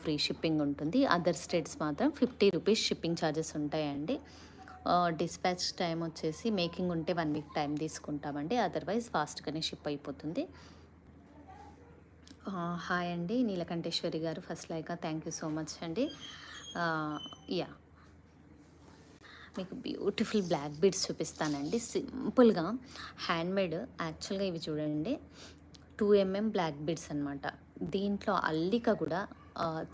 Free shipping ఉంటుంది. Other states మాత్రం 50 rupees shipping charges ఉంటాయండి. డిస్పాచ్ టైం వచ్చేసి మేకింగ్ ఉంటే 1 వీక్ టైం తీసుకుంటామండి. అదర్వైజ్ ఫాస్ట్గానే షిప్ అయిపోతుంది. హాయ్ అండి నీలకంఠేశ్వరి గారు, first like thank you so much అండి. యా మీకు బ్యూటిఫుల్ బ్లాక్ బీడ్స్ చూపిస్తానండి. సింపుల్గా హ్యాండ్మేడ్. యాక్చువల్గా ఇవి చూడండి, 2 mm బ్లాక్ బీడ్స్ అనమాట. దీంట్లో అల్లిక కూడా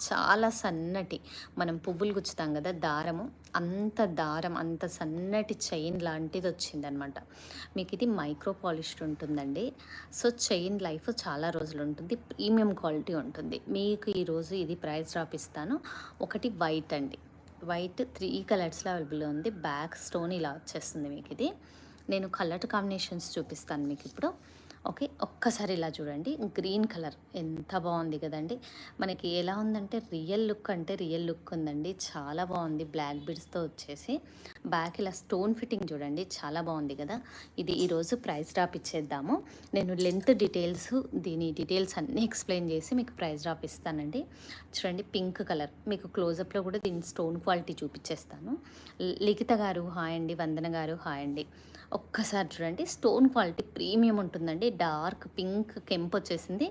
చాలా సన్నటి, మనం పువ్వులు గుచ్చుతాం కదా దారము, అంత దారం, అంత సన్నటి చైన్ లాంటిది వచ్చిందనమాట. మీకు ఇది మైక్రో పాలిష్డ్ ఉంటుందండి. సో చైన్ లైఫ్ చాలా రోజులు ఉంటుంది, ప్రీమియం క్వాలిటీ ఉంటుంది. మీకు ఈరోజు ఇది ప్రైస్ డ్రాప్ ఇస్తాను. ఒకటి వైట్ అండి, వైట్ 3 కలర్స్లో అవైలబుల్ ఉంది. బ్యాక్ స్టోన్ ఇలా వచ్చేస్తుంది మీకు. ఇది నేను కలర్ కాంబినేషన్స్ చూపిస్తాను మీకు ఇప్పుడు. ఓకే, ఒక్కసారి ఇలా చూడండి. గ్రీన్ కలర్ ఎంత బాగుంది కదండి. మనకి ఎలా ఉందంటే రియల్ లుక్ అంటే రియల్ లుక్ ఉందండి. చాలా బాగుంది. బ్లాక్ బీడ్స్తో వచ్చేసి బ్యాక్ ఇలా స్టోన్ ఫిట్టింగ్ చూడండి, చాలా బాగుంది కదా. ఇది ఈరోజు ప్రైస్ డ్రాప్ ఇచ్చేద్దాము. నేను లెంత్ డీటెయిల్స్, దీని డీటెయిల్స్ అన్నీ ఎక్స్ప్లెయిన్ చేసి మీకు ప్రైస్ డ్రాప్ ఇస్తానండి. చూడండి పింక్ కలర్, మీకు క్లోజప్లో కూడా దీని స్టోన్ క్వాలిటీ చూపించేస్తాను. లిఖిత గారు హాయ్ అండి, వందన గారు హాయ్ అండి. ఒక్కసారి చూడండి, స్టోన్ క్వాలిటీ ప్రీమియం ఉంటుందండి. డార్క్ పింక్ కెంపు వచ్చేసింది.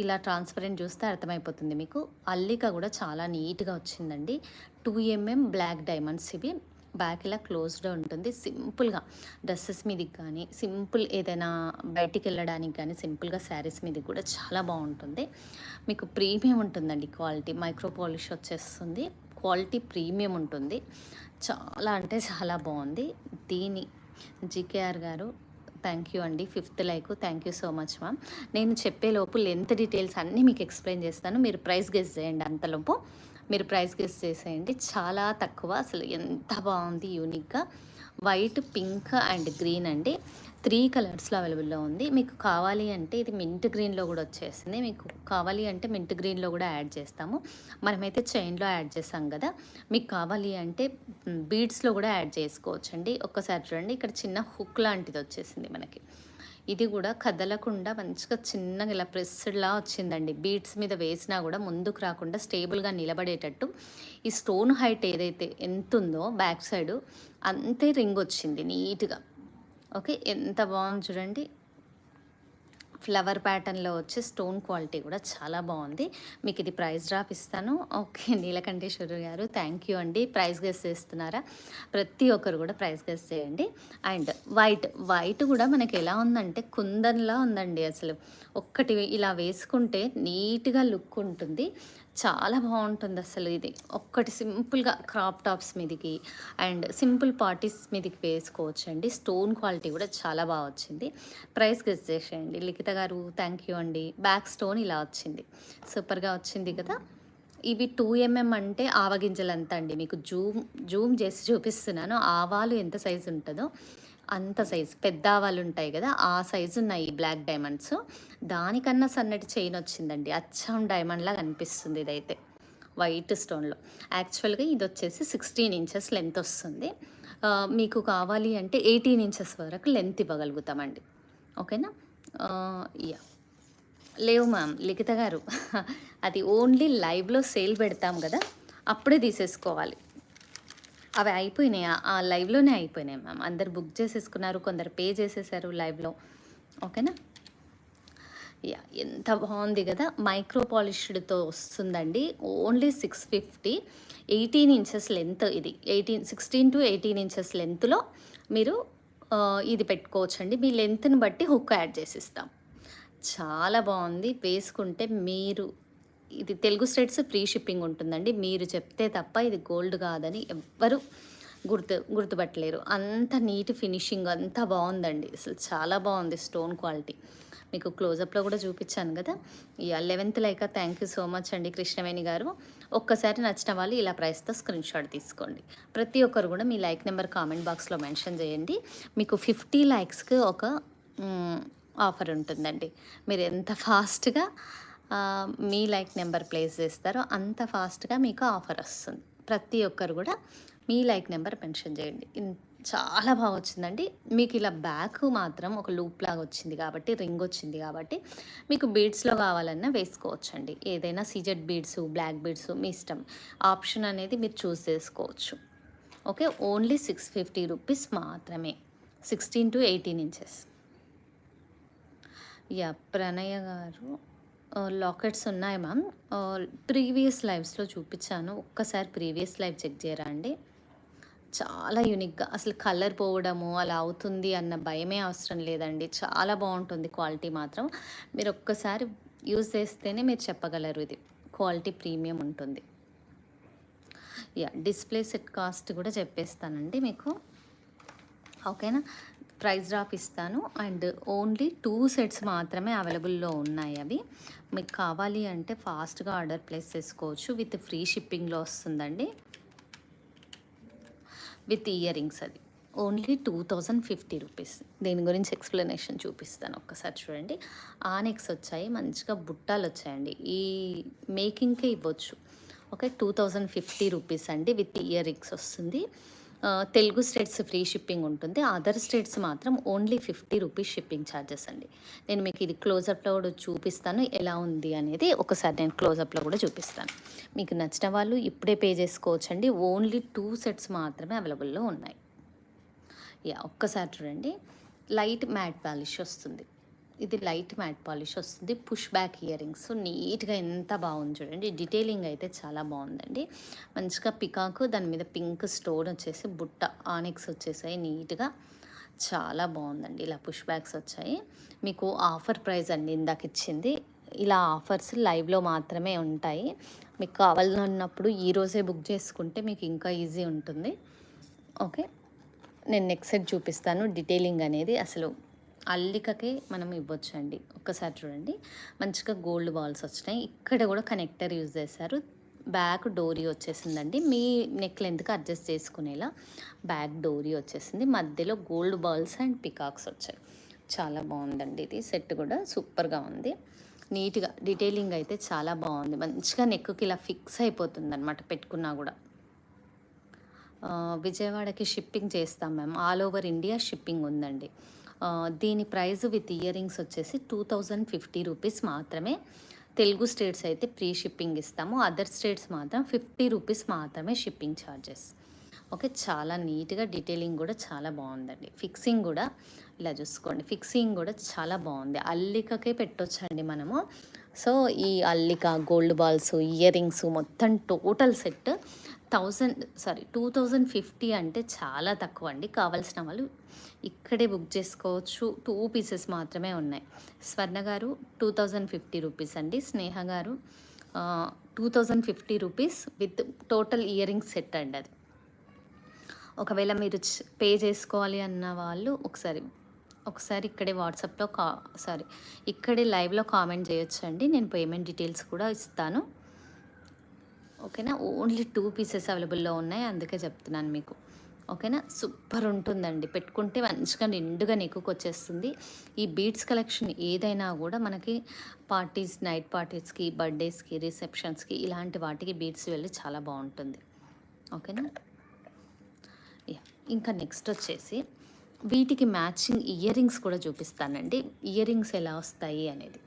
ఇలా ట్రాన్స్పరెంట్ చూస్తే అర్థమైపోతుంది మీకు. అల్లిక కూడా చాలా నీట్గా వచ్చిందండి. 2 mm బ్లాక్ డైమండ్స్ ఇవి. బ్యాక్ ఇలా క్లోజ్డ్ ఉంటుంది. సింపుల్గా డ్రెస్సెస్ మీదకి కానీ, సింపుల్ ఏదైనా బయటికి వెళ్ళడానికి కానీ, సింపుల్గా శారీస్ మీదకి కూడా చాలా బాగుంటుంది. మీకు ప్రీమియం ఉంటుందండి క్వాలిటీ. మైక్రో పాలిష్ వచ్చేస్తుంది, క్వాలిటీ ప్రీమియం ఉంటుంది. చాలా అంటే చాలా బాగుంది. దీని జీకేఆర్ గారు థ్యాంక్ యూ అండి, 5th like, thank you so much ma'am. నేను చెప్పేలోపు లెంత్ డీటెయిల్స్ అన్నీ మీకు ఎక్స్ప్లెయిన్ చేస్తాను. మీరు ప్రైస్ గెస్ చేయండి. అంతలోపు మీరు ప్రైస్ గెస్ చేసేయండి. చాలా తక్కువ, అసలు ఎంత బాగుంది యూనిక్గా. వైట్, పింక్ అండ్ గ్రీన్ అండి. 3 కలర్స్లో అవైలబుల్లో ఉంది. మీకు కావాలి అంటే ఇది మింట్ గ్రీన్లో కూడా వచ్చేసింది. మీకు కావాలి అంటే మింట్ గ్రీన్లో కూడా యాడ్ చేస్తాము. మనమైతే చైన్లో యాడ్ చేసాం కదా. మీకు కావాలి అంటే బీడ్స్లో కూడా యాడ్ చేసుకోవచ్చండి. ఒక్కసారి చూడండి, ఇక్కడ చిన్న హుక్ లాంటిది వచ్చేసింది మనకి. ఇది కూడా కదలకుండా మంచిగా చిన్నగా ఇలా ప్రెస్డ్లా వచ్చిందండి. బీడ్స్ మీద వేసినా కూడా ముందుకు రాకుండా స్టేబుల్గా నిలబడేటట్టు ఈ స్టోన్ హైట్ ఏదైతే ఎంత ఉందో బ్యాక్ సైడు అంతే రింగ్ వచ్చింది నీట్గా. ఓకే, ఎంత బాగుంది చూడండి. ఫ్లవర్ ప్యాటర్న్లో వచ్చే స్టోన్ క్వాలిటీ కూడా చాలా బాగుంది. మీకు ఇది ప్రైస్ డ్రాప్ ఇస్తాను. ఓకే, నీలకంఠేశ్వరి గారు థ్యాంక్ యూ అండి. ప్రైస్ గెస్ చేస్తున్నారా? ప్రతి ఒక్కరు కూడా ప్రైస్ గెస్ చేయండి. అండ్ వైట్ కూడా మనకి ఎలా ఉందంటే కుందన్లా ఉందండి. అసలు ఒక్కటి ఇలా వేసుకుంటే నీట్గా లుక్ ఉంటుంది, చాలా బాగుంటుంది అసలు. ఇది ఒక్కటి సింపుల్గా క్రాప్ టాప్స్ మీదకి అండ్ సింపుల్ పార్టీస్ మీదకి వేసుకోవచ్చండి. స్టోన్ క్వాలిటీ కూడా చాలా బాగా వచ్చింది. ప్రైస్ గెస్ చేసేయండి. లిఖిత గారు థ్యాంక్ యూ అండి. బ్యాక్ స్టోన్ ఇలా వచ్చింది, సూపర్గా వచ్చింది కదా. ఇవి 2 mm అంటే ఆవగింజలు అంత అండి. మీకు జూమ్ చేసి చూపిస్తున్నాను. ఆవాలు ఎంత సైజు ఉంటుందో అంత సైజు, పెద్ద ఆవాలు ఉంటాయి కదా, ఆ సైజు ఉన్నాయి ఈ బ్లాక్ డైమండ్స్. దానికన్నా సన్నటి చైన్ వచ్చిందండి. అచ్చం డైమండ్లా కనిపిస్తుంది ఇదైతే వైట్ స్టోన్లో. యాక్చువల్గా ఇది వచ్చేసి 16 ఇంచెస్ లెంత్ వస్తుంది. మీకు కావాలి అంటే 18 ఇంచెస్ వరకు లెంత్ ఇవ్వగలుగుతామండి. ఓకేనా? యా లేవు మ్యామ్ లిఖిత గారు, అది ఓన్లీ లైవ్లో సేల్ పెడతాం కదా, అప్పుడే తీసేసుకోవాలి. అవి అయిపోయినాయి, ఆ లైవ్లోనే అయిపోయినాయి మ్యామ్. అందరు బుక్ చేసేసుకున్నారు, కొందరు పే చేసేసారు లైవ్లో. ఓకేనా? యా ఎంత బాగుంది కదా. మైక్రో పాలిష్డ్తో వస్తుందండి. Only 650, 18 inches length. ఇది 16 to 18 ఇంచెస్ లెంత్లో మీరు ఇది పెట్టుకోవచ్చండి. మీ లెంత్ని బట్టి హుక్ యాడ్ చేసిస్తాం. చాలా బాగుంది. వేసుకుంటే మీరు, ఇది తెలుగు స్టేట్స్ ఫ్రీ షిప్పింగ్ ఉంటుందండి. మీరు చెప్తే తప్ప ఇది గోల్డ్ కాదని ఎవ్వరు గుర్తుపట్టలేరు. అంత నీట్ ఫినిషింగ్, అంతా బాగుందండి. అసలు చాలా బాగుంది స్టోన్ క్వాలిటీ. మీకు క్లోజప్లో కూడా చూపించాను కదా. ఇక 11th like, thank you so much అండి కృష్ణవేణి గారు. ఒక్కసారి నచ్చిన వాళ్ళు ఇలా ప్రైస్తో స్క్రీన్ షాట్ తీసుకోండి. ప్రతి ఒక్కరు కూడా మీ లైక్ నెంబర్ కామెంట్ బాక్స్లో మెన్షన్ చేయండి. మీకు 50 లైక్స్కి ఒక ఆఫర్ ఉంటుందండి. మీరు ఎంత ఫాస్ట్గా మీ లైక్ నెంబర్ ప్లేస్ చేస్తారో అంత ఫాస్ట్గా మీకు ఆఫర్ వస్తుంది. ప్రతి ఒక్కరు కూడా మీ లైక్ నెంబర్ మెన్షన్ చేయండి. చాలా బాగా వచ్చిందండి. మీకు ఇలా బ్యాక్ మాత్రం ఒక లూప్ లాగా వచ్చింది కాబట్టి, రింగ్ వచ్చింది కాబట్టి, మీకు బీడ్స్‌లో కావాలన్నా వేసుకోవచ్చండి. ఏదైనా సీజెడ్ బీడ్స్, బ్లాక్ బీడ్స్ మీ ఇష్టం. ఆప్షన్ అనేది మీరు చూస్ చేసుకోవచ్చు. ఓకే. ఓన్లీ 650 రూపీస్ మాత్రమే. 16-18 ఇంచెస్. ప్రణయ గారు లాకెట్స్ ఉన్నాయి మ్యామ్. ప్రీవియస్ లైవ్స్‌లో చూపించాను. ఒక్కసారి ప్రీవియస్ లైవ్ చెక్ చేయరా అండి? చాలా యూనిక్‌గా అసలు కలర్ పోవడము అలా అవుతుంది అన్న భయమే అవసరం లేదండి. చాలా బావుంటుంది క్వాలిటీ మాత్రం. మీరు ఒక్కసారి యూజ్ చేస్తేనే మీరు చెప్పగలరు ఇది. క్వాలిటీ ప్రీమియం ఉంటుంది. డిస్‌ప్లే సెట్ కాస్ట్ కూడా చెప్పేస్తానండి మీకు. ఓకేనా? ప్రైస్ డ్రాప్ ఇస్తాను. అండ్ ఓన్లీ 2 సెట్స్ మాత్రమే అవైలబుల్‌లో ఉన్నాయి అవి. మీకు కావాలి అంటే ఫాస్ట్‌గా ఆర్డర్ ప్లేస్ చేసుకోవచ్చు. విత్ ఫ్రీ షిప్పింగ్‌లో వస్తుందండి. విత్ ఇయర్ రింగ్స్ అది. Only 2050 rupees. దీని గురించి ఎక్స్‌ప్లనేషన్ చూపిస్తాను. ఒక్కసారి చూడండి. ఆనెక్స్ వచ్చాయి. మంచిగా బుట్టాలు వచ్చాయండి. ఈ మేకింగ్‌కే ఇవ్వచ్చు. ఓకే. 2050 రూపీస్ అండి. విత్ ఇయర్ రింగ్స్ వస్తుంది. తెలుగు స్టేట్స్ ఫ్రీ షిప్పింగ్ ఉంటుంది. అదర్ స్టేట్స్ మాత్రం ఓన్లీ 50 రూపీస్ షిప్పింగ్ ఛార్జెస్ అండి. నేను మీకు ఇది క్లోజప్‌లో కూడా చూపిస్తాను ఎలా ఉంది అనేది. ఒకసారి నేను క్లోజప్‌లో కూడా చూపిస్తాను. మీకు నచ్చిన వాళ్ళు ఇప్పుడే పే చేసుకోవచ్చండి. ఓన్లీ 2 సెట్స్ మాత్రమే అవైలబుల్‌లో ఉన్నాయి. ఒక్కసారి చూడండి. లైట్ మ్యాట్ పాలిష్ వస్తుంది. ఇది లైట్ మ్యాట్ పాలిష్ వస్తుంది. పుష్ బ్యాక్ ఇయర్ రింగ్స్ నీట్‌గా ఎంత బాగుంది చూడండి. డీటెయిలింగ్ అయితే చాలా బాగుందండి. మంచిగా పికాకు దాని మీద పింక్ స్టోన్ వచ్చేసి బుట్ట ఆనిక్స్ వచ్చేసాయి నీట్‌గా. చాలా బాగుందండి. ఇలా పుష్ బ్యాక్స్ వచ్చాయి. మీకు ఆఫర్ ప్రైస్ అండి ఇందాక ఇచ్చింది. ఇలా ఆఫర్స్ లైవ్‌లో మాత్రమే ఉంటాయి. మీకు కావాలన్నప్పుడు ఈరోజే బుక్ చేసుకుంటే మీకు ఇంకా ఈజీ ఉంటుంది. ఓకే. నేను నెక్స్ట్ సెట్ చూపిస్తాను. డీటెయిలింగ్ అనేది అసలు అల్లికకే మనం ఇవ్వచ్చండి. ఒక్కసారి చూడండి. మంచిగా గోల్డ్ బాల్స్ వచ్చినాయి. ఇక్కడ కూడా కనెక్టర్ యూజ్ చేశారు. బ్యాక్ డోరీ వచ్చేసిందండి. మీ నెక్ లెంత్‌కి అడ్జస్ట్ చేసుకునేలా బ్యాక్ డోరీ వచ్చేసింది. మధ్యలో గోల్డ్ బాల్స్ అండ్ పికాక్స్ వచ్చాయి. చాలా బాగుందండి ఇది. సెట్ కూడా సూపర్‌గా ఉంది. నీట్‌గా డీటెయిలింగ్ అయితే చాలా బాగుంది. మంచిగా నెక్‌కి ఇలా ఫిక్స్ అయిపోతుందనమాట పెట్టుకున్నా కూడా. విజయవాడకి షిప్పింగ్ చేస్తాం ma'am. All over India shipping ఉందండి. దీని ప్రైస్ విత్ ఇయర్ రింగ్స్ వచ్చేసి 2050 రూపీస్ మాత్రమే. తెలుగు స్టేట్స్ అయితే ఫ్రీ షిప్పింగ్ ఇస్తాము. అదర్ స్టేట్స్ మాత్రం 50 రూపీస్ మాత్రమే షిప్పింగ్ ఛార్జెస్. ఓకే. చాలా నీట్‌గా డీటెయిలింగ్ కూడా చాలా బాగుందండి. ఫిక్సింగ్ కూడా ఇలా చూసుకోండి. ఫిక్సింగ్ కూడా చాలా బాగుంది. అల్లికకే పెట్టొచ్చండి మనము. సో ఈ అల్లిక, గోల్డ్ బాల్స్, ఇయర్ రింగ్స్ మొత్తం టోటల్ సెట్ 2050 అంటే చాలా తక్కువ అండి. కావాల్సిన వాళ్ళు ఇక్కడే బుక్ చేసుకోవచ్చు. 2 పీసెస్ మాత్రమే ఉన్నాయి. స్వర్ణ గారు 2050 రూపీస్ అండి. స్నేహ గారు 2050 rupees with total ear rings set అండి అది. ఒకవేళ మీరు పే చేసుకోవాలి అన్న వాళ్ళు ఒకసారి ఇక్కడే వాట్సాప్‌లో ఇక్కడే లైవ్‌లో కామెంట్ చేయొచ్చండి. నేను పేమెంట్ డీటెయిల్స్ కూడా ఇస్తాను. ఓకేనా. ఓన్లీ 2 పీసెస్ అవైలబుల్‌లో ఉన్నాయి. అందుకే చెప్తున్నాను మీకు. ఓకేనా. సూపర్ ఉంటుందండి. పెట్టుకుంటే మంచిగా నిండుగా నెక్కుకొచ్చేస్తుంది. ఈ బీడ్స్ కలెక్షన్ ఏదైనా కూడా మనకి పార్టీస్, నైట్ పార్టీస్‌కి, బర్త్‌డేస్‌కి, రిసెప్షన్స్‌కి ఇలాంటి వాటికి బీడ్స్ వెళ్ళి చాలా బాగుంటుంది. ఓకేనా. ఇంకా నెక్స్ట్ వచ్చేసి వీటికి మ్యాచింగ్ ఇయర్ రింగ్స్ కూడా చూపిస్తానండి. ఇయర్ రింగ్స్ ఎలా వస్తాయి అనేది.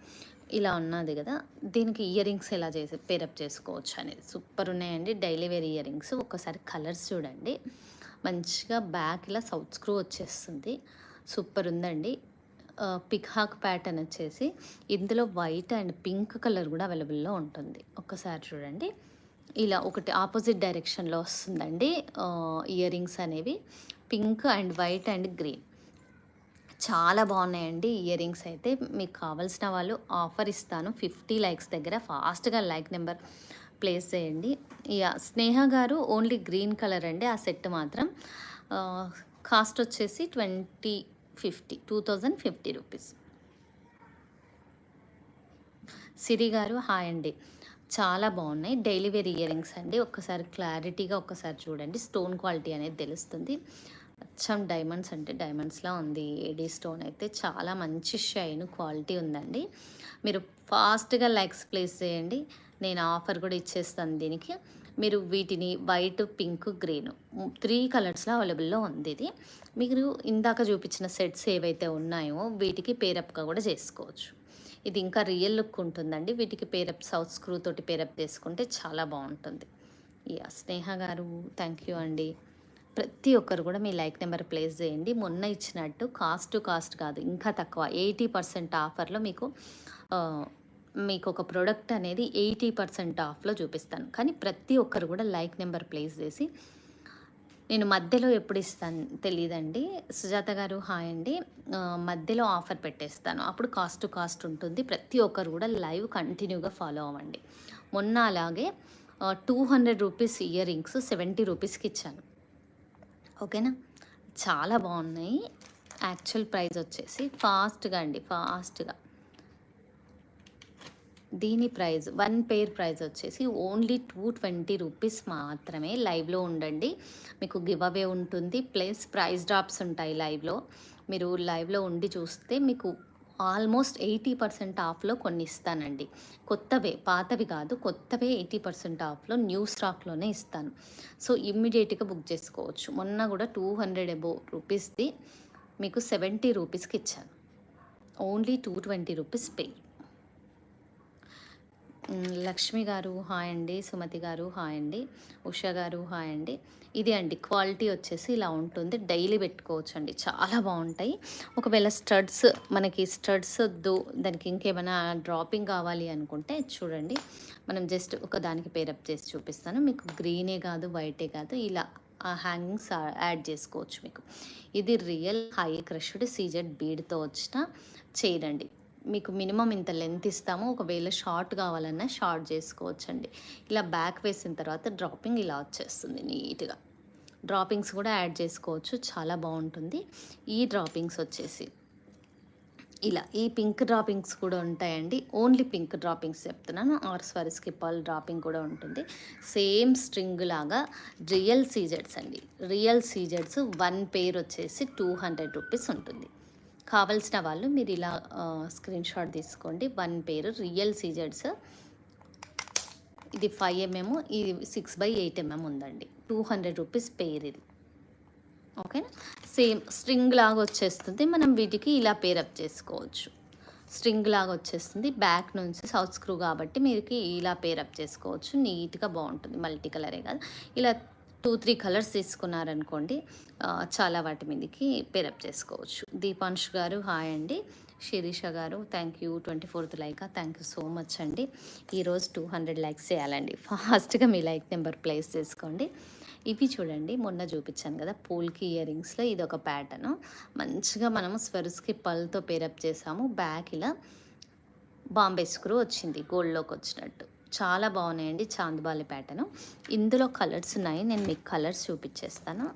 ఇలా ఉన్నది కదా, దీనికి ఇయర్ రింగ్స్ ఎలా పేరప్ చేసుకోవచ్చు అనేది సూపర్ ఉన్నాయండి. Daily wear earrings. ఒక్కసారి కలర్స్ చూడండి. మంచిగా బ్యాక్ ఇలా సౌత్ స్క్రూ వచ్చేస్తుంది. సూపర్ ఉందండి. పికాక్ ప్యాటర్న్ వచ్చేసి ఇందులో వైట్ అండ్ పింక్ కలర్ కూడా అవైలబుల్‌లో ఉంటుంది. ఒక్కసారి చూడండి. ఇలా ఒకటి ఆపోజిట్ డైరెక్షన్‌లో వస్తుందండి. ఇయర్ రింగ్స్ అనేవి pink and white and green. చాలా బాగున్నాయండి ఇయర్ రింగ్స్ అయితే. మీకు కావాల్సిన వాళ్ళు ఆఫర్ ఇస్తాను. 50 లైక్స్ దగ్గర ఫాస్ట్‌గా లైక్ నెంబర్ ప్లేస్ చేయండి. స్నేహ గారు ఓన్లీ గ్రీన్ కలర్ అండి. ఆ సెట్ మాత్రం కాస్ట్ వచ్చేసి 2050 రూపీస్. సిరి గారు హాయ్ అండి. చాలా బాగున్నాయి. డైలీ వేర్ ఇయర్ రింగ్స్ అండి. ఒక్కసారి క్లారిటీగా ఒక్కసారి చూడండి. స్టోన్ క్వాలిటీ అనేది తెలుస్తుంది. అచ్చం డైమండ్స్ అంటే డైమండ్స్లా ఉంది. ఏడీ స్టోన్ అయితే చాలా మంచి షైన్ క్వాలిటీ ఉందండి. మీరు ఫాస్ట్‌గా లైక్స్ ప్లేస్ చేయండి. నేను ఆఫర్ కూడా ఇచ్చేస్తాను దీనికి. మీరు వీటిని వైట్, పింక్, గ్రీన్ 3 కలర్స్‌లో అవైలబుల్‌లో ఉంది ఇది. మీరు ఇందాక చూపించిన సెట్స్ ఏవైతే ఉన్నాయో వీటికి పేరప్‌గా కూడా చేసుకోవచ్చు. ఇది ఇంకా రియల్ లుక్ ఉంటుందండి. వీటికి పేరప్ సౌత్ స్క్రూ తోటి పేరప్ చేసుకుంటే చాలా బాగుంటుంది. యాహ్! స్నేహ గారు థ్యాంక్ యూ అండి. ప్రతి ఒక్కరు కూడా మీ లైక్ నెంబర్ ప్లేస్ చేయండి. మొన్న ఇచ్చినట్టు కాస్ట్ టు కాస్ట్ కాదు, ఇంకా తక్కువ 80% ఆఫర్‌లో మీకు ఒక ప్రొడక్ట్ అనేది 80% ఆఫ్‌లో చూపిస్తాను. కానీ ప్రతి ఒక్కరు కూడా లైక్ నెంబర్ ప్లేస్ చేసి, నేను మధ్యలో ఎప్పుడు ఇస్తాను తెలీదండి. సుజాత గారు హాయ్ అండి. మధ్యలో ఆఫర్ పెట్టేస్తాను. అప్పుడు కాస్ట్ టు కాస్ట్ ఉంటుంది. ప్రతి ఒక్కరు కూడా లైవ్ కంటిన్యూగా ఫాలో అవ్వండి. మొన్న అలాగే 200 రూపీస్ ఇయర్ రింగ్స్ 70 రూపీస్‌కి ఇచ్చాను. ఓకేనా? చాలా బాగున్నాయి. యాక్చువల్ ప్రైస్ వచ్చేసి ఫాస్ట్‌గా దీని ప్రైస్ 1 పెయిర్ ప్రైస్ వచ్చేసి ఓన్లీ 220 రూపీస్ మాత్రమే. లైవ్లో ఉండండి, మీకు గివ్ అవే ఉంటుంది, ప్లస్ ప్రైస్ డ్రాప్స్ ఉంటాయి లైవ్లో. మీరు లైవ్లో ఉండి చూస్తే మీకు ఆల్మోస్ట్ 80% ఆఫ్లో కొన్ని ఇస్తానండి. కొత్తవే, పాతవి కాదు, కొత్తవే 80% ఆఫ్లో న్యూ స్టాక్లోనే ఇస్తాను. సో ఇమ్మీడియట్గా బుక్ చేసుకోవచ్చు. మొన్న కూడా 200 అబోవ్ రూపీస్ది మీకు 70 రూపీస్కి ఇచ్చాను. Only 220 rupees pay. లక్ష్మి గారు హాయ్ అండి. సుమతి గారు హాయ్ అండి. ఉషా గారు హాయ్ అండి. ఇది అండి క్వాలిటీ వచ్చేసి ఇలా ఉంటుంది. డైలీ పెట్టుకోవచ్చు అండి, చాలా బాగుంటాయి. ఒకవేళ మనకి స్టడ్స్ వద్దు, దానికి ఇంకేమైనా డ్రాపింగ్ కావాలి అనుకుంటే చూడండి, మనం జస్ట్ ఒక దానికి పేరప్ చేసి చూపిస్తాను మీకు. గ్రీనే కాదు, వైటే కాదు, ఇలా హ్యాంగింగ్స్ యాడ్ చేసుకోవచ్చు మీకు. ఇది రియల్ హై క్రష్డ్ సీజెడ్ బీడ్తో వచ్చిన చైన్ అండి. మీకు మినిమం ఇంత లెంత్ ఇస్తాము. ఒకవేళ షార్ట్ కావాలన్నా షార్ట్ చేసుకోవచ్చండి. ఇలా బ్యాక్ వేసిన తర్వాత డ్రాపింగ్ ఇలా వచ్చేస్తుంది నీట్గా. డ్రాపింగ్స్ కూడా యాడ్ చేసుకోవచ్చు, చాలా బాగుంటుంది. ఈ డ్రాపింగ్స్ వచ్చేసి ఇలా ఈ పింక్ డ్రాపింగ్స్ కూడా ఉంటాయండి. ఓన్లీ పింక్ డ్రాపింగ్స్ చెప్తున్నాను. ఆర్స్వారీస్కి పర్ల్ డ్రాపింగ్ కూడా ఉంటుంది. సేమ్ స్ట్రింగ్ లాగా రియల్ సీజెడ్స్ అండి. రియల్ సీజెడ్స్ 1 పెయిర్ వచ్చేసి 200 రూపీస్ ఉంటుంది. కావాల్సిన వాళ్ళు మీరు ఇలా స్క్రీన్ షాట్ తీసుకోండి. 1 పెయిర్ రియల్ సీజెడ్స్. ఇది 5mm, ఇది 6/8mm ఉందండి. 200 రూపీస్ పెయిర్ ఇది. ఓకేనా? సేమ్ స్ట్రింగ్ లాగా వచ్చేస్తుంది. మనం వీటికి ఇలా పేరప్ చేసుకోవచ్చు. స్ట్రింగ్ లాగా వచ్చేస్తుంది. బ్యాక్ నుంచి సౌత్ స్క్రూ కాబట్టి మీరు ఇలా పేరప్ చేసుకోవచ్చు. నీట్గా బాగుంటుంది. మల్టీ కలరే కాదు, ఇలా 2-3 కలర్స్ తీసుకున్నారనుకోండి, చాలా వాటి మీదకి పేరప్ చేసుకోవచ్చు. దీపాంశ్ గారు హాయ్ అండి. శిరీష గారు thank you. 24th like, thank you so much అండి. ఈరోజు 200 లైక్స్ చేయాలండి. ఫాస్ట్గా మీ లైక్ నెంబర్ ప్లేస్ చేసుకోండి. ఇవి చూడండి, మొన్న చూపించాను కదా పూల్కి ఇయర్ రింగ్స్లో, ఇది ఒక ప్యాటర్న్. మంచిగా మనము స్వెర్స్కి పల్తో పేరప్ చేసాము. బ్యాక్ ఇలా బాంబే స్క్రూ వచ్చింది, గోల్డ్లోకి వచ్చినట్టు. చాలా బాగున్నాయండి. చాందిబాలి ప్యాటర్న్. ఇందులో కలర్స్ ఉన్నాయి, నేను మీకు కలర్స్ చూపించేస్తాను.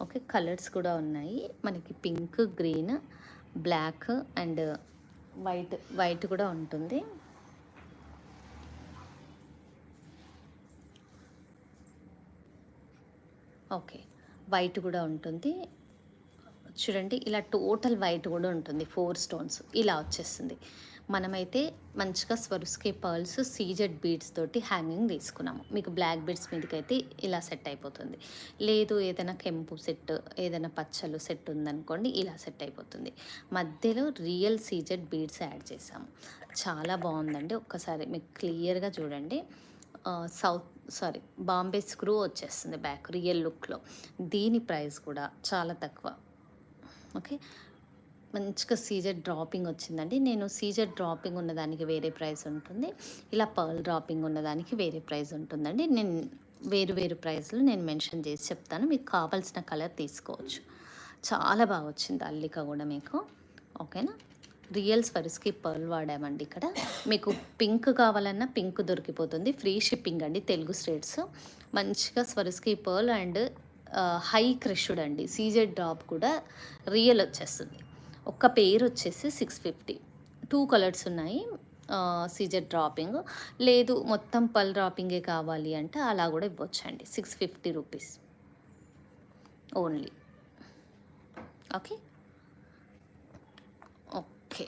ఓకే, కలర్స్ కూడా ఉన్నాయి మనకి. Pink, green, black and white కూడా ఉంటుంది. ఓకే, వైట్ కూడా ఉంటుంది చూడండి. ఇలా టోటల్ వైట్ కూడా ఉంటుంది. 4 స్టోన్స్ ఇలా వచ్చేస్తుంది. మనమైతే మంచిగా స్వరుస్కి పర్ల్స్ సీజెడ్ బీడ్స్ తోటి హ్యాంగింగ్ తీసుకున్నాము. మీకు బ్లాక్ బీడ్స్ మీదకైతే ఇలా సెట్ అయిపోతుంది. లేదు ఏదైనా కెంపు సెట్, ఏదైనా పచ్చలు సెట్ ఉందనుకోండి, ఇలా సెట్ అయిపోతుంది. మధ్యలో రియల్ సీజెడ్ బీడ్స్ యాడ్ చేసాము. చాలా బాగుందండి. ఒక్కసారి మీకు క్లియర్గా చూడండి. బాంబే స్క్రూ వచ్చేస్తుంది బ్యాక్ రియల్ లుక్లో. దీని ప్రైస్ కూడా చాలా తక్కువ. ఓకే, మంచిగా సీజెడ్ డ్రాపింగ్ వచ్చిందండి. నేను సీజెడ్ డ్రాపింగ్ ఉన్నదానికి వేరే ప్రైస్ ఉంటుంది, ఇలా పర్ల్ డ్రాపింగ్ ఉన్నదానికి వేరే ప్రైస్ ఉంటుందండి. నేను వేరు ప్రైస్లు నేను మెన్షన్ చేసి చెప్తాను. మీకు కావాల్సిన కలర్ తీసుకోవచ్చు. చాలా బాగా వచ్చింది అల్లిక కూడా మీకు. ఓకేనా? రియల్ స్వరుస్కి పర్ల్ వాడామండి ఇక్కడ. మీకు పింక్ కావాలన్నా పింక్ దొరికిపోతుంది. ఫ్రీ షిప్పింగ్ అండి, తెలుగు స్టేట్స్. మంచిగా స్వరుస్కి పర్ల్ అండ్ హై క్రష్డ్ అండి. సీజెడ్ డ్రాప్ కూడా రియల్ వచ్చేస్తుంది. ఒక్క పేరు వచ్చేసి 650. 2 కలర్స్ ఉన్నాయి. సీజెడ్ డ్రాపింగ్ లేదు, మొత్తం పల్ డ్రాపింగే కావాలి అంటే అలా కూడా ఇవ్వచ్చండి. 650 రూపీస్ ఓన్లీ. ఓకే ఓకే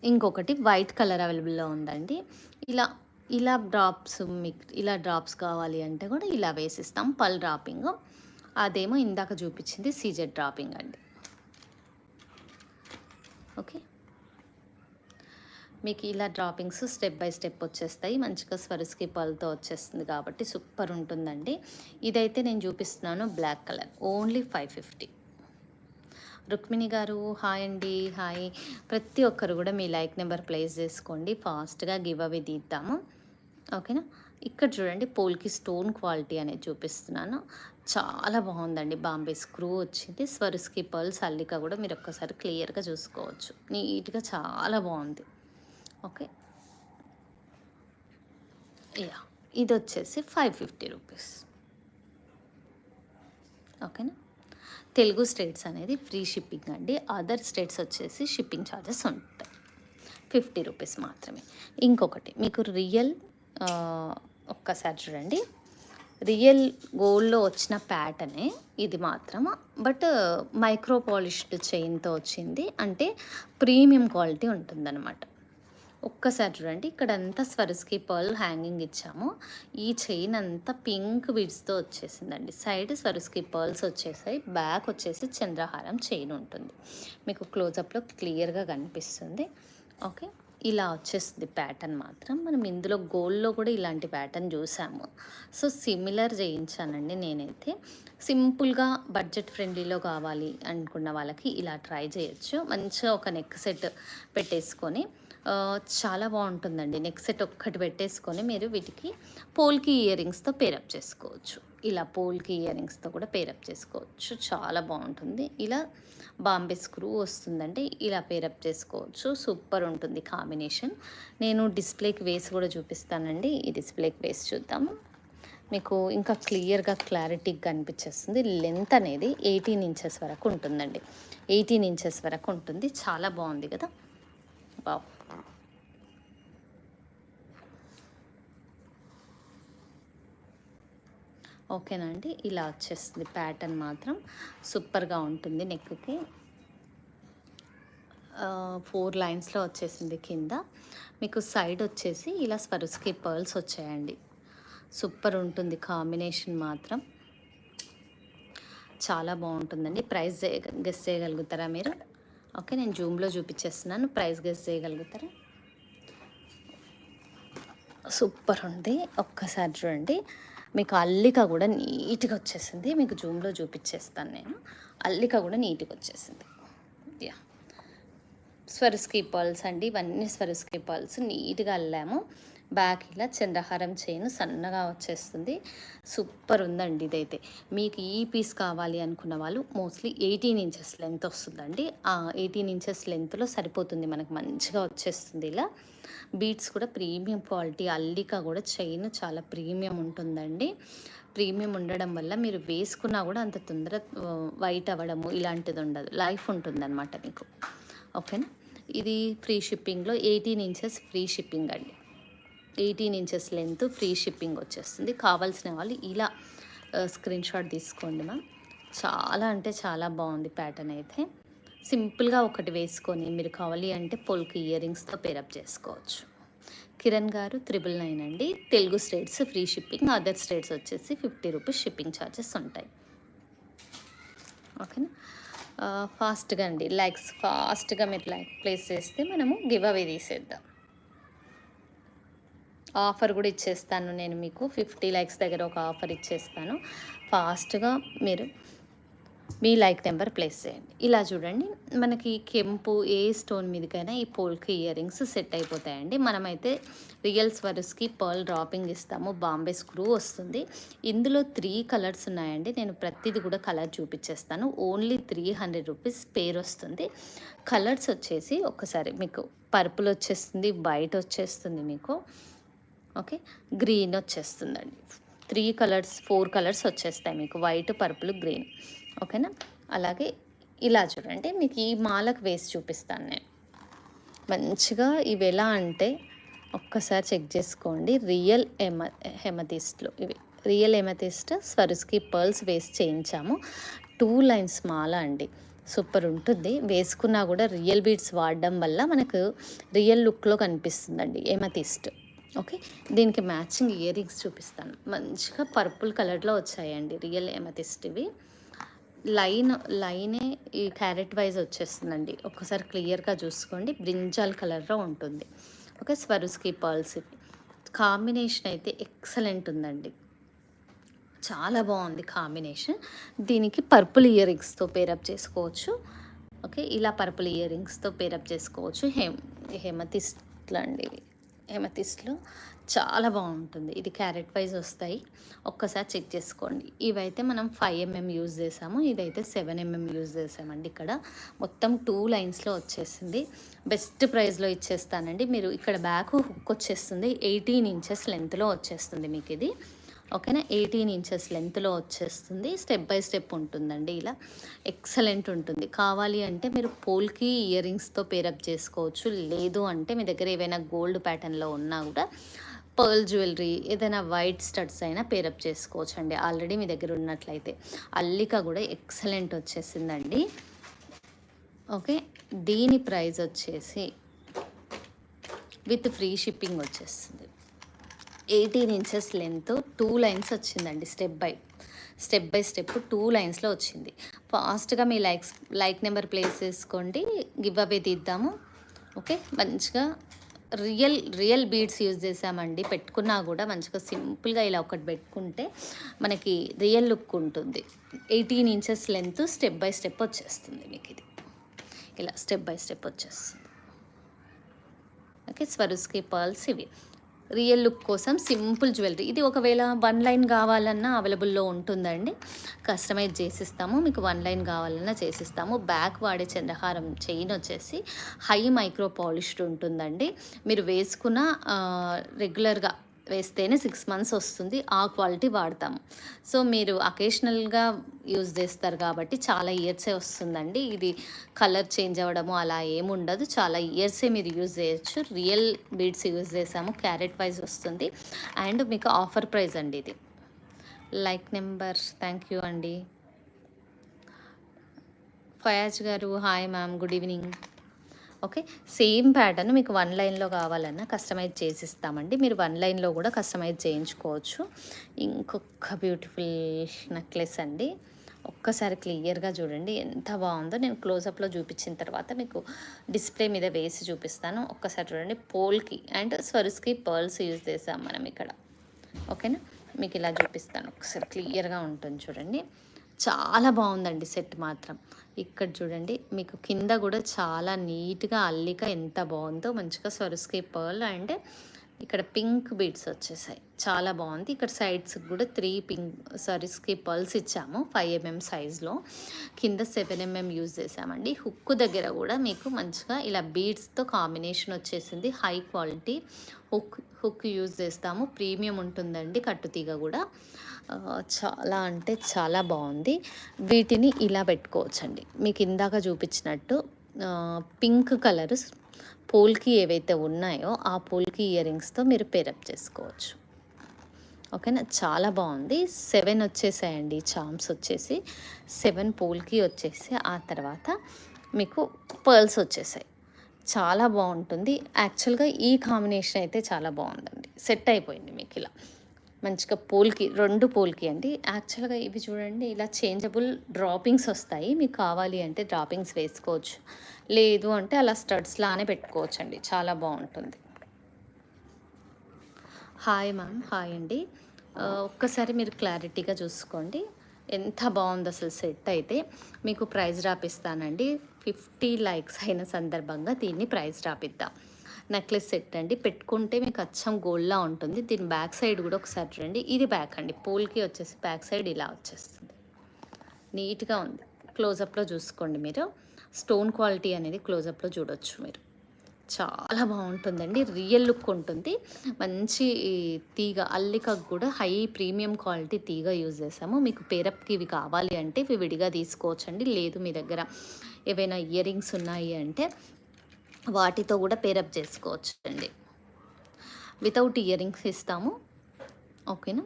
ఇంకొకటి వైట్ కలర్ అవైలబుల్లో ఉందండి. ఇలా ఇలా డ్రాప్స్ మీకు ఇలా డ్రాప్స్ కావాలి అంటే కూడా ఇలా వేసిస్తాం. పల్ డ్రాపింగ్ అదేమో ఇందాక చూపించింది సీజెడ్ డ్రాపింగ్ అండి. ఓకే, మీకు ఇలా డ్రాపింగ్స్ స్టెప్ బై స్టెప్ వచ్చేస్తాయి. మంచిగా స్వరస్కి పల్తో వచ్చేస్తుంది కాబట్టి సూపర్ ఉంటుందండి. ఇదైతే నేను చూపిస్తున్నాను బ్లాక్ కలర్, ఓన్లీ 550. రుక్మిణి గారు హాయ్ అండి, హాయ్. ప్రతి ఒక్కరు కూడా మీ లైక్ నెంబర్ ప్లేస్ చేసుకోండి, ఫాస్ట్గా గివ్ అవే తీద్దాము. ఓకేనా. ఇక్కడ చూడండి పోల్కి స్టోన్ క్వాలిటీ అనేది చూపిస్తున్నాను. చాలా బాగుందండి. బాంబే స్క్రూ వచ్చింది, స్వరస్కి పర్ల్స్ అల్లిక కూడా మీరు ఒక్కసారి క్లియర్గా చూసుకోవచ్చు. నీట్గా చాలా బాగుంది. ఓకే, యా ఇది వచ్చేసి 550 రూపీస్. ఓకేనా. తెలుగు స్టేట్స్ అనేది ఫ్రీ షిప్పింగ్ అండి. అదర్ స్టేట్స్ వచ్చేసి షిప్పింగ్ ఛార్జెస్ ఉంటాయి, 50 రూపీస్ మాత్రమే. ఇంకొకటి మీకు రియల్ ఒక్కసారి చూడండి, రియల్ గోల్డ్లో వచ్చిన ప్యాటర్నే ఇది మాత్రం, బట్ మైక్రో పాలిష్డ్ చైన్తో వచ్చింది, అంటే ప్రీమియం క్వాలిటీ ఉంటుందన్నమాట. ఒక్కసారి చూడండి, ఇక్కడ అంతా స్వరస్కి పర్ల్ హ్యాంగింగ్ ఇచ్చాము. ఈ చైన్ అంతా పింక్ బీడ్స్తో వచ్చేసిందండి. సైడ్ స్వరస్కి పర్ల్స్ వచ్చేసాయి, బ్యాక్ వచ్చేసి చంద్రహారం చైన్ ఉంటుంది. మీకు క్లోజప్లో క్లియర్గా కనిపిస్తుంది. ఓకే, ఇలా వచ్చేస్తుంది ప్యాటర్న్ మాత్రం. మనం ఇందులో గోల్డ్లో కూడా ఇలాంటి ప్యాటర్న్ చూసాము. సో సిమిలర్ చేయించానండి నేనైతే. సింపుల్గా బడ్జెట్ ఫ్రెండ్లీలో కావాలి అనుకున్న వాళ్ళకి ఇలా ట్రై చేయొచ్చు. మంచిగా ఒక నెక్ సెట్ పెట్టేసుకొని చాలా బాగుంటుందండి. నెక్ సెట్ ఒక్కటి పెట్టేసుకొని మీరు వీటికి పోల్కి ఇయర్ రింగ్స్తో పేరప్ చేసుకోవచ్చు. ఇలా పోల్కి ఇయర్ రింగ్స్తో కూడా పేరప్ చేసుకోవచ్చు, చాలా బాగుంటుంది. ఇలా బాంబే స్క్రూ వస్తుందంటే ఇలా పేరప్ చేసుకోవచ్చు, సూపర్ ఉంటుంది కాంబినేషన్. నేను డిస్ప్లేకి వేసి కూడా చూపిస్తానండి. ఈ డిస్ప్లేకి వేసి చూద్దాము, మీకు ఇంకా క్లియర్గా క్లారిటీగా కనిపించేస్తుంది. లెంత్ అనేది 18 ఇంచెస్ వరకు ఉంటుందండి, 18 ఇంచెస్ వరకు ఉంటుంది. చాలా బాగుంది కదా, బావ్. ఓకేనా అండి, ఇలా వచ్చేస్తుంది ప్యాటర్న్ మాత్రం సూపర్గా ఉంటుంది. నెక్కి 4 లైన్స్లో వచ్చేసింది కింద. మీకు సైడ్ వచ్చేసి ఇలా స్వరస్కి పర్ల్స్ వచ్చాయండి. సూపర్ ఉంటుంది కాంబినేషన్ మాత్రం, చాలా బాగుంటుందండి. ప్రైస్ గెస్ చేయగలుగుతారా మీరు? ఓకే, నేను జూమ్లో చూపించేస్తున్నాను, ప్రైస్ గెస్ చేయగలుగుతారా? సూపర్ ఉంది. ఒక్కసారి చూడండి, మీకు అల్లిక కూడా నీట్గా వచ్చేసింది. మీకు జూమ్లో చూపించేస్తాను నేను. అల్లిక కూడా నీట్గా వచ్చేసింది. యా, స్వరస్కి పర్ల్స్ అండి, ఇవన్నీ స్వరస్కి పర్ల్స్ నీట్గా అల్లాము. బ్యాక్ ఇలా చంద్రహారం చైన్ సన్నగా వచ్చేస్తుంది. సూపర్ ఉందండి ఇదైతే. మీకు ఈ పీస్ కావాలి అనుకున్న వాళ్ళు మోస్ట్లీ 18 ఇంచెస్ లెంత్ వస్తుందండి. ఆ 18 ఇంచెస్ లెంత్లో సరిపోతుంది, మనకు మంచిగా వచ్చేస్తుంది. ఇలా బీడ్స్ కూడా ప్రీమియం క్వాలిటీ, అల్లిక కూడా చైన్ చాలా ప్రీమియం ఉంటుందండి. ప్రీమియం ఉండడం వల్ల మీరు వేసుకున్నా కూడా అంత తొందర వైట్ అవ్వడము ఇలాంటిది ఉండదు, లైఫ్ ఉంటుందన్నమాట మీకు. ఓకేనా. ఇది ఫ్రీ షిప్పింగ్లో 18 ఇంచెస్ ఫ్రీ షిప్పింగ్ అండి. 18 ఇంచెస్ లెంత్ ఫ్రీ షిప్పింగ్ వచ్చేస్తుంది. కావాల్సిన వాళ్ళు ఇలా స్క్రీన్ షాట్ తీసుకోండి మ్యామ్. చాలా అంటే చాలా బాగుంది ప్యాటర్న్ అయితే. సింపుల్గా ఒకటి వేసుకొని మీరు కావాలి అంటే పోల్కి ఇయర్ రింగ్స్తో పేరప్ చేసుకోవచ్చు. కిరణ్ గారు 999 అండి. Telugu states free shipping, other states వచ్చేసి 50 రూపీస్ షిప్పింగ్ ఛార్జెస్ ఉంటాయి. ఓకేనా. ఫాస్ట్గా అండి, లైక్స్ ఫాస్ట్గా మీరు లైక్ ప్లేస్ చేస్తే మనము గివ్ అవే తీసేద్దాం. ఆఫర్ కూడా ఇచ్చేస్తాను నేను మీకు, 50 లైక్స్ దగ్గర ఒక ఆఫర్ ఇచ్చేస్తాను. ఫాస్ట్గా మీరు మీ లైక్ నెంబర్ ప్లేస్ చేయండి. ఇలా చూడండి, మనకి కెంపు ఏ స్టోన్ మీదకైనా ఈ పోల్కి ఇయర్ రింగ్స్ సెట్ అయిపోతాయండి. మనమైతే రియల్ స్వరస్కి పర్ల్ డ్రాపింగ్ ఇస్తాము, బాంబే స్క్రూ వస్తుంది. ఇందులో 3 కలర్స్ ఉన్నాయండి. నేను ప్రతిదీ కూడా కలర్ చూపించేస్తాను. ఓన్లీ 300 రూపీస్ పేర్ వస్తుంది. కలర్స్ వచ్చేసి ఒకసారి మీకు పర్పుల్ వచ్చేస్తుంది, వైట్ వచ్చేస్తుంది మీకు. ఓకే, గ్రీన్ వచ్చేస్తుందండి. 3 కలర్స్ 4 కలర్స్ వచ్చేస్తాయి మీకు, వైట్, పర్పుల్, గ్రీన్. ఓకేనా. అలాగే ఇలా చూడండి, మీకు ఈ మాలకు వేసి చూపిస్తాను నేను మంచిగా. ఇవి ఎలా అంటే ఒక్కసారి చెక్ చేసుకోండి. రియల్ హెమతిస్ట్లు ఇవి, రియల్ హెమతిస్ట్ స్వరస్కి పర్ల్స్ వేసి చేయించాము. 2 లైన్స్ మాల అండి, సూపర్ ఉంటుంది. వేసుకున్నా కూడా రియల్ బీడ్స్ వాడడం వల్ల మనకు రియల్ లుక్లో కనిపిస్తుందండి హెమతిస్ట్. ఓకే. దీనికి మ్యాచింగ్ ఇయర్ రింగ్స్ చూపిస్తాను. మంచిగా పర్పుల్ కలర్‌లో వచ్చాయండి. రియల్ ఎమతిస్ట్ ఇవి. లైన్ లైనే ఈ క్యారెట్ వైజ్ వచ్చేస్తుందండి. ఒక్కసారి క్లియర్‌గా చూసుకోండి. బ్రింజాల్ కలర్‌లో ఉంటుంది. ఓకే. స్వరుస్కి పర్ల్స్ ఇవి. కాంబినేషన్ అయితే ఎక్సలెంట్ ఉందండి. చాలా బాగుంది కాంబినేషన్. దీనికి పర్పుల్ ఇయర్ రింగ్స్తో పేరప్ చేసుకోవచ్చు. ఓకే. ఇలా పర్పుల్ ఇయర్ రింగ్స్తో పేరప్ చేసుకోవచ్చు. హెమతిస్ట్లు అండి ఇవి. హెమతిస్ట్లో చాలా బాగుంటుంది. ఇది క్యారెట్ వైజ్ వస్తాయి. ఒక్కసారి చెక్ చేసుకోండి. ఇవైతే మనం 5 mm యూజ్ చేసాము. ఇదైతే 7 mm యూజ్ చేసామండి. ఇక్కడ మొత్తం 2 లైన్స్లో వచ్చేసింది. బెస్ట్ ప్రైస్లో ఇచ్చేస్తానండి. మీరు ఇక్కడ బ్యాక్ హుక్ వచ్చేస్తుంది. 18 ఇంచెస్ లెంత్లో వచ్చేస్తుంది మీకు ఇది. ఓకేనా. 18 ఇంచెస్ లెంత్లో వచ్చేస్తుంది. స్టెప్ బై స్టెప్ ఉంటుందండి. ఇలా ఎక్సలెంట్ ఉంటుంది. కావాలి అంటే మీరు పోల్కి ఇయర్ రింగ్స్తో పేరప్ చేసుకోవచ్చు. లేదు అంటే మీ దగ్గర ఏవైనా గోల్డ్ ప్యాటర్న్లో ఉన్నా కూడా పర్ల్ జ్యువెలరీ ఏదైనా వైట్ స్టడ్స్ అయినా పేరప్ చేసుకోవచ్చు అండి. ఆల్రెడీ మీ దగ్గర ఉన్నట్లయితే. అల్లిక కూడా ఎక్సలెంట్ వచ్చేసిందండి. ఓకే. దీని ప్రైస్ వచ్చేసి విత్ ఫ్రీ షిప్పింగ్ వచ్చేస్తుంది. 18 ఇంచెస్ లెంత్ 2 లైన్స్ వచ్చిందండి. స్టెప్ బై స్టెప్ 2 లైన్స్లో వచ్చింది. ఫాస్ట్గా మీ లైక్ నెంబర్ ప్లేస్ చేసుకోండి. గివ్ అవే తీద్దాము. ఓకే. మంచిగా రియల్ బీడ్స్ యూజ్ చేసామండి. పెట్టుకున్నా కూడా మంచిగా సింపుల్గా ఇలా ఒకటి పెట్టుకుంటే మనకి రియల్ లుక్ ఉంటుంది. 18 inches length step by step వచ్చేస్తుంది మీకు ఇది. ఇలా స్టెప్ బై స్టెప్ వచ్చేస్తుంది. ఓకే. స్వరుస్కి పర్ల్స్ ఇవి రియల్ లుక్ కోసం సింపుల్ జ్యువెలరీ. ఇది ఒకవేళ 1 లైన్ కావాలన్నా అవైలబుల్లో ఉంటుందండి. కస్టమైజ్ చేసిస్తాము. మీకు 1 లైన్ కావాలన్నా చేసిస్తాము. బ్యాక్ వాడే చంద్రహారం చైన్ వచ్చేసి హై మైక్రో పాలిష్డ్ ఉంటుందండి. మీరు వేసుకున్న రెగ్యులర్గా వేస్తేనే 6 months వస్తుంది. ఆ క్వాలిటీ వాడతాము. సో మీరు అకేషనల్గా యూజ్ చేస్తారు కాబట్టి చాలా ఇయర్సే వస్తుందండి. ఇది కలర్ చేంజ్ అవ్వడము అలా ఏముండదు. చాలా ఇయర్సే మీరు యూజ్ చేయొచ్చు. రియల్ బీడ్స్ యూజ్ చేసాము. క్యారెట్ వైజ్ వస్తుంది. అండ్ మీకు ఆఫర్ ప్రైస్ అండి ఇది. లైక్ నెంబర్ థ్యాంక్ యూ అండి. ఫయాజ్ గారు hi ma'am, good evening. Okay. Same pattern మీకు 1 లైన్లో కావాలన్నా కస్టమైజ్ చేసిస్తామండి. మీరు 1 లైన్లో కూడా కస్టమైజ్ చేయించుకోవచ్చు. ఇంకొక బ్యూటిఫుల్ నెక్లెస్ అండి. ఒక్కసారి క్లియర్గా చూడండి ఎంత బాగుందో. నేను క్లోజప్లో చూపించిన తర్వాత మీకు డిస్ప్లే మీద వేసి చూపిస్తాను. ఒక్కసారి చూడండి. పోల్కి అండ్ స్వరుస్కి పర్ల్స్ యూజ్ చేసాం మనం ఇక్కడ. ఓకేనా. మీకు ఇలా చూపిస్తాను. ఒకసారి క్లియర్గా ఉంటుంది చూడండి. చాలా బాగుందండి సెట్ మాత్రం. ఇక్కడ చూడండి మీకు కింద కూడా చాలా నీట్గా అల్లిక ఎంత బాగుందో. మంచిగా స్వరుస్కి పర్ల్ అండ్ ఇక్కడ పింక్ బీడ్స్ వచ్చేసాయి. చాలా బాగుంది. ఇక్కడ సైడ్స్ కూడా 3 పింక్ స్వరుస్కి పర్ల్స్ ఇచ్చాము 5 mm సైజ్లో. కింద 7 mm యూజ్ చేసామండి. హుక్ దగ్గర కూడా మీకు మంచిగా ఇలా బీడ్స్తో కాంబినేషన్ వచ్చేసింది. హై క్వాలిటీ హుక్ యూజ్ చేస్తాము. ప్రీమియం ఉంటుందండి. కట్టుతీగ కూడా చాలా అంటే చాలా బాగుంది. వీటిని ఇలా పెట్టుకోవచ్చండి. మీకు ఇందాక చూపించినట్టు పింక్ కలర్ పోల్కి ఏవైతే ఉన్నాయో ఆ పోల్కి ఇయర్ రింగ్స్తో మీరు పేరప్ చేసుకోవచ్చు. ఓకేనా. చాలా బాగుంది. 7 వచ్చేసాయండి చామ్స్ వచ్చేసి. 7 పోల్కి వచ్చేసి ఆ తర్వాత మీకు పర్ల్స్ వచ్చేసాయి. చాలా బాగుంటుంది. యాక్చువల్గా ఈ కాంబినేషన్ అయితే చాలా బాగుందండి. సెట్ అయిపోయింది మీకు ఇలా మంచిగా పోల్కి 2 పోల్కి అండి. యాక్చువల్గా ఇవి చూడండి ఇలా చేంజబుల్ డ్రాపింగ్స్ వస్తాయి. మీకు కావాలి అంటే డ్రాపింగ్స్ వేసుకోవచ్చు. లేదు అంటే అలా స్టడ్స్ లానే పెట్టుకోవచ్చు అండి. చాలా బాగుంటుంది. Hi ma'am. హాయ్ అండి. ఒక్కసారి మీరు క్లారిటీగా చూసుకోండి. ఎంత బాగుంది అసలు సెట్ అయితే. మీకు ప్రైజ్ రాపిస్తానండి. 50 లైక్స్ అయిన సందర్భంగా దీన్ని ప్రైజ్ రాపిద్దాం. నెక్లెస్ సెట్ అండి. పెట్టుకుంటే మీకు అచ్చం గోల్డ్లా ఉంటుంది. దీని బ్యాక్ సైడ్ కూడా ఒకసారి చూడండి. ఇది బ్యాక్ అండి. పోల్కి వచ్చేసి బ్యాక్ సైడ్ ఇలా వచ్చేస్తుంది. నీట్గా ఉంది. క్లోజప్లో చూసుకోండి మీరు. స్టోన్ క్వాలిటీ అనేది క్లోజప్లో చూడొచ్చు మీరు. చాలా బాగుంటుందండి. రియల్ లుక్ ఉంటుంది. మంచి తీగ అల్లికకు కూడా హై ప్రీమియం క్వాలిటీ తీగ యూజ్ చేసాము. మీకు పేరప్కి ఇవి కావాలి అంటే ఇవి విడిగా తీసుకోవచ్చండి. లేదు మీ దగ్గర ఏవైనా ఇయర్ రింగ్స్ ఉన్నాయి అంటే వాటితో కూడా పేరప్ చేసుకోవచ్చు అండి. వితౌట్ ఇయర్ రింగ్స్ ఇస్తాము. ఓకేనా.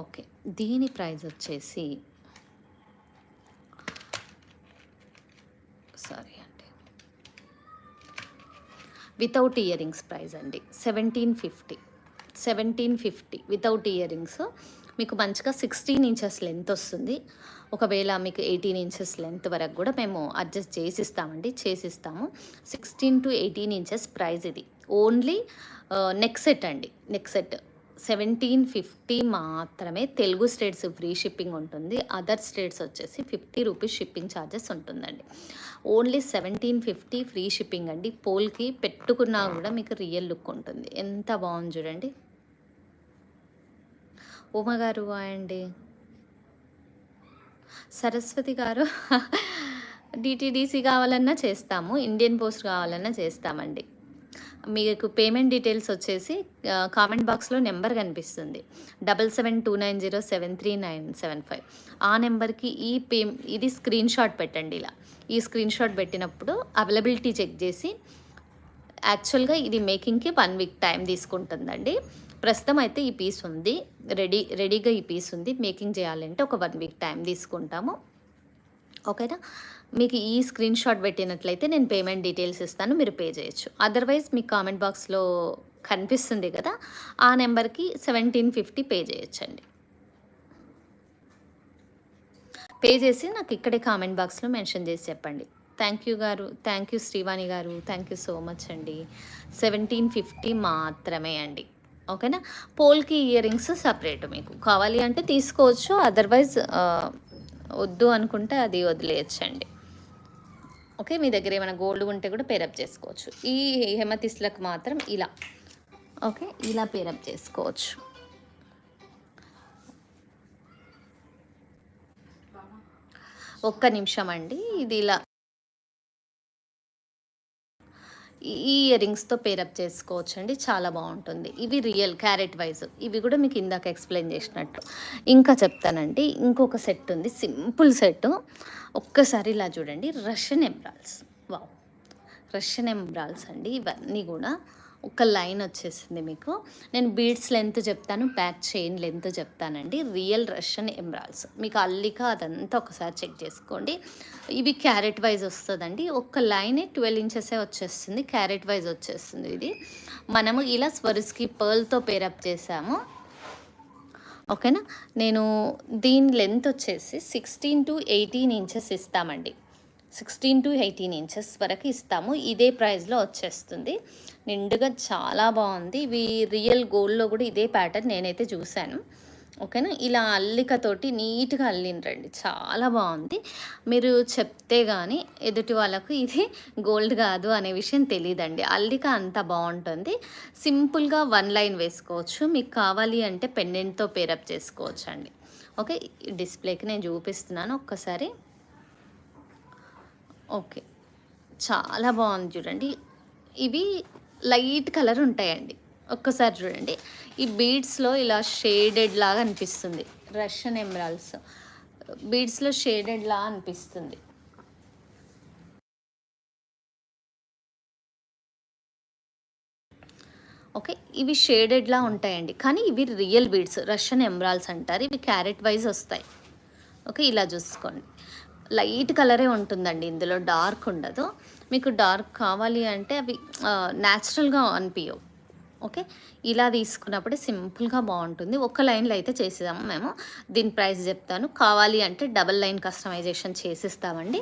ఓకే. దీని ప్రైస్ వచ్చేసి వితౌట్ ఇయర్ రింగ్స్ ప్రైస్ అండి 1750. 1750 వితౌట్ ఇయర్ రింగ్స్. మీకు మంచిగా 16 ఇంచెస్ లెంత్ వస్తుంది. ఒకవేళ మీకు 18 ఇంచెస్ లెంత్ వరకు కూడా మేము అడ్జస్ట్ చేసిస్తాము. 16 to 18 ఇంచెస్ ప్రైస్ ఇది. ఓన్లీ నెక్ సెట్ అండి. నెక్ సెట్ 1750 మాత్రమే. తెలుగు స్టేట్స్ ఫ్రీ షిప్పింగ్ ఉంటుంది. అదర్ స్టేట్స్ వచ్చేసి 50 రూపీస్ షిప్పింగ్ ఛార్జెస్ ఉంటుందండి. ఓన్లీ 1750 ఫ్రీ షిప్పింగ్ అండి. పోల్కి పెట్టుకున్నా కూడా మీకు రియల్ లుక్ ఉంటుంది. ఎంత బాగుంది చూడండి. ఉమ గారు అండి, సరస్వతి గారు డిటీడీసీ కావాలన్నా చేస్తాము, ఇండియన్ పోస్ట్ కావాలన్నా చేస్తామండి. మీకు పేమెంట్ డీటెయిల్స్ వచ్చేసి కామెంట్ బాక్స్లో నెంబర్ కనిపిస్తుంది 7729073975. ఆ నెంబర్కి ఇది స్క్రీన్ షాట్ పెట్టండి. ఈ స్క్రీన్ షాట్ పెట్టినప్పుడు అవైలబిలిటీ చెక్ చేసి, యాక్చువల్గా ఇది మేకింగ్కి 1 వీక్ టైం తీసుకుంటుందండి. ప్రస్తుతం అయితే ఈ పీస్ ఉంది, రెడీగా ఈ పీస్ ఉంది. మేకింగ్ చేయాలంటే ఒక 1 వీక్ టైం తీసుకుంటాము. ఓకేనా. మీకు ఈ స్క్రీన్ షాట్ పెట్టినట్లయితే నేను పేమెంట్ డీటెయిల్స్ ఇస్తాను, మీరు పే చేయొచ్చు. అదర్వైజ్ మీకు కామెంట్ బాక్స్లో కనిపిస్తుంది కదా, ఆ నెంబర్కి 1750 పే చేయొచ్చండి. పే చేసి నాకు ఇక్కడే కామెంట్ బాక్స్లో మెన్షన్ చేసి చెప్పండి. థ్యాంక్ యూ శ్రీవాణి గారు, థ్యాంక్ యూ సో మచ్ అండి. 1750 మాత్రమే అండి. ఓకేనా. పోల్కి ఇయర్ రింగ్స్ సపరేట్, మీకు కావాలి అంటే తీసుకోవచ్చు, అదర్వైజ్ వద్దు అనుకుంటే అది వదిలేయచ్చండి. ఓకే. మీ దగ్గర ఏమైనా గోల్డ్ ఉంటే కూడా పేరప్ చేసుకోవచ్చు. ఈ హెమతిస్లకు మాత్రం ఇలా, ఓకే, ఇలా పేరప్ చేసుకోవచ్చు. ఒక్క నిమిషం అండి. ఇది ఇలా ఈ ఇయర్ రింగ్స్తో పేరప్ చేసుకోవచ్చు అండి, చాలా బాగుంటుంది. ఇవి రియల్ క్యారెట్ వైజ్, ఇవి కూడా మీకు ఇందాక ఎక్స్ప్లెయిన్ చేసినట్టు. ఇంకా చెప్తానండి, ఇంకొక సెట్ ఉంది, సింపుల్ సెట్. ఒక్కసారి ఇలా చూడండి. Russian emeralds, wow, Russian emeralds అండి. ఇవన్నీ కూడా ఒక లైన్ వచ్చేసింది మీకు. నేను బీడ్స్ లెంత్ చెప్తాను, బ్యాక్ చైన్ లెంత్ చెప్తానండి. రియల్ రష్యన్ ఎమరాల్డ్స్, మీకు అల్లిక అదంతా ఒకసారి చెక్ చేసుకోండి. ఇవి క్యారెట్ వైజ్ వస్తుందండి. ఒక్క లైన్ 12 ఇంచెసే వచ్చేస్తుంది, క్యారెట్ వైజ్ వచ్చేస్తుంది. ఇది మనము ఇలా స్వరిస్కి పర్ల్తో పేరప్ చేసాము. ఓకేనా. నేను దీని లెంత్ వచ్చేసి 16 to 18 ఇంచెస్ ఇస్తామండి. 16 to 18 ఇంచెస్ వరకు ఇస్తాము. ఇదే ప్రైస్లో వచ్చేస్తుంది. నిండుగా చాలా బాగుంది. ఇవి రియల్ గోల్డ్లో కూడా ఇదే ప్యాటర్న్ నేనైతే చూశాను. ఓకేనా. ఇలా అల్లికతోటి నీట్గా అల్లిండ్రండి, చాలా బాగుంది. మీరు చెప్తే కానీ ఎదుటి వాళ్ళకు ఇది గోల్డ్ కాదు అనే విషయం తెలియదండి. అల్లిక అంత బాగుంటుంది. సింపుల్గా 1 లైన్ వేసుకోవచ్చు. మీకు కావాలి అంటే పెండెంట్తో పేరప్ చేసుకోవచ్చు అండి. ఓకే. డిస్ప్లేకి నేను చూపిస్తున్నాను ఒక్కసారి. ఓకే, చాలా బాగుంది చూడండి. ఇవి లైట్ కలర్ ఉంటాయండి. ఒక్కసారి చూడండి. ఈ బీడ్స్లో ఇలా షేడెడ్ లాగా అనిపిస్తుంది. రష్యన్ ఎమరాల్డ్స్ బీడ్స్లో షేడెడ్ లాగా అనిపిస్తుంది. ఓకే. ఇవి షేడెడ్లా ఉంటాయండి, కానీ ఇవి రియల్ బీడ్స్, రష్యన్ ఎమరాల్డ్స్ అంటారు. ఇవి క్యారెట్ వైజ్ వస్తాయి. ఓకే. ఇలా చూసుకోండి. లైట్ కలరే ఉంటుందండి, ఇందులో డార్క్ ఉండదు. మీకు డార్క్ కావాలి అంటే అవి న్యాచురల్గా అనిపించవు. ఓకే. ఇలా తీసుకున్నప్పుడే సింపుల్గా బాగుంటుంది. ఒక లైన్లో అయితే చేసేదాము మేము. దీని ప్రైస్ చెప్తాను. కావాలి అంటే డబల్ లైన్ కస్టమైజేషన్ చేసిస్తామండి.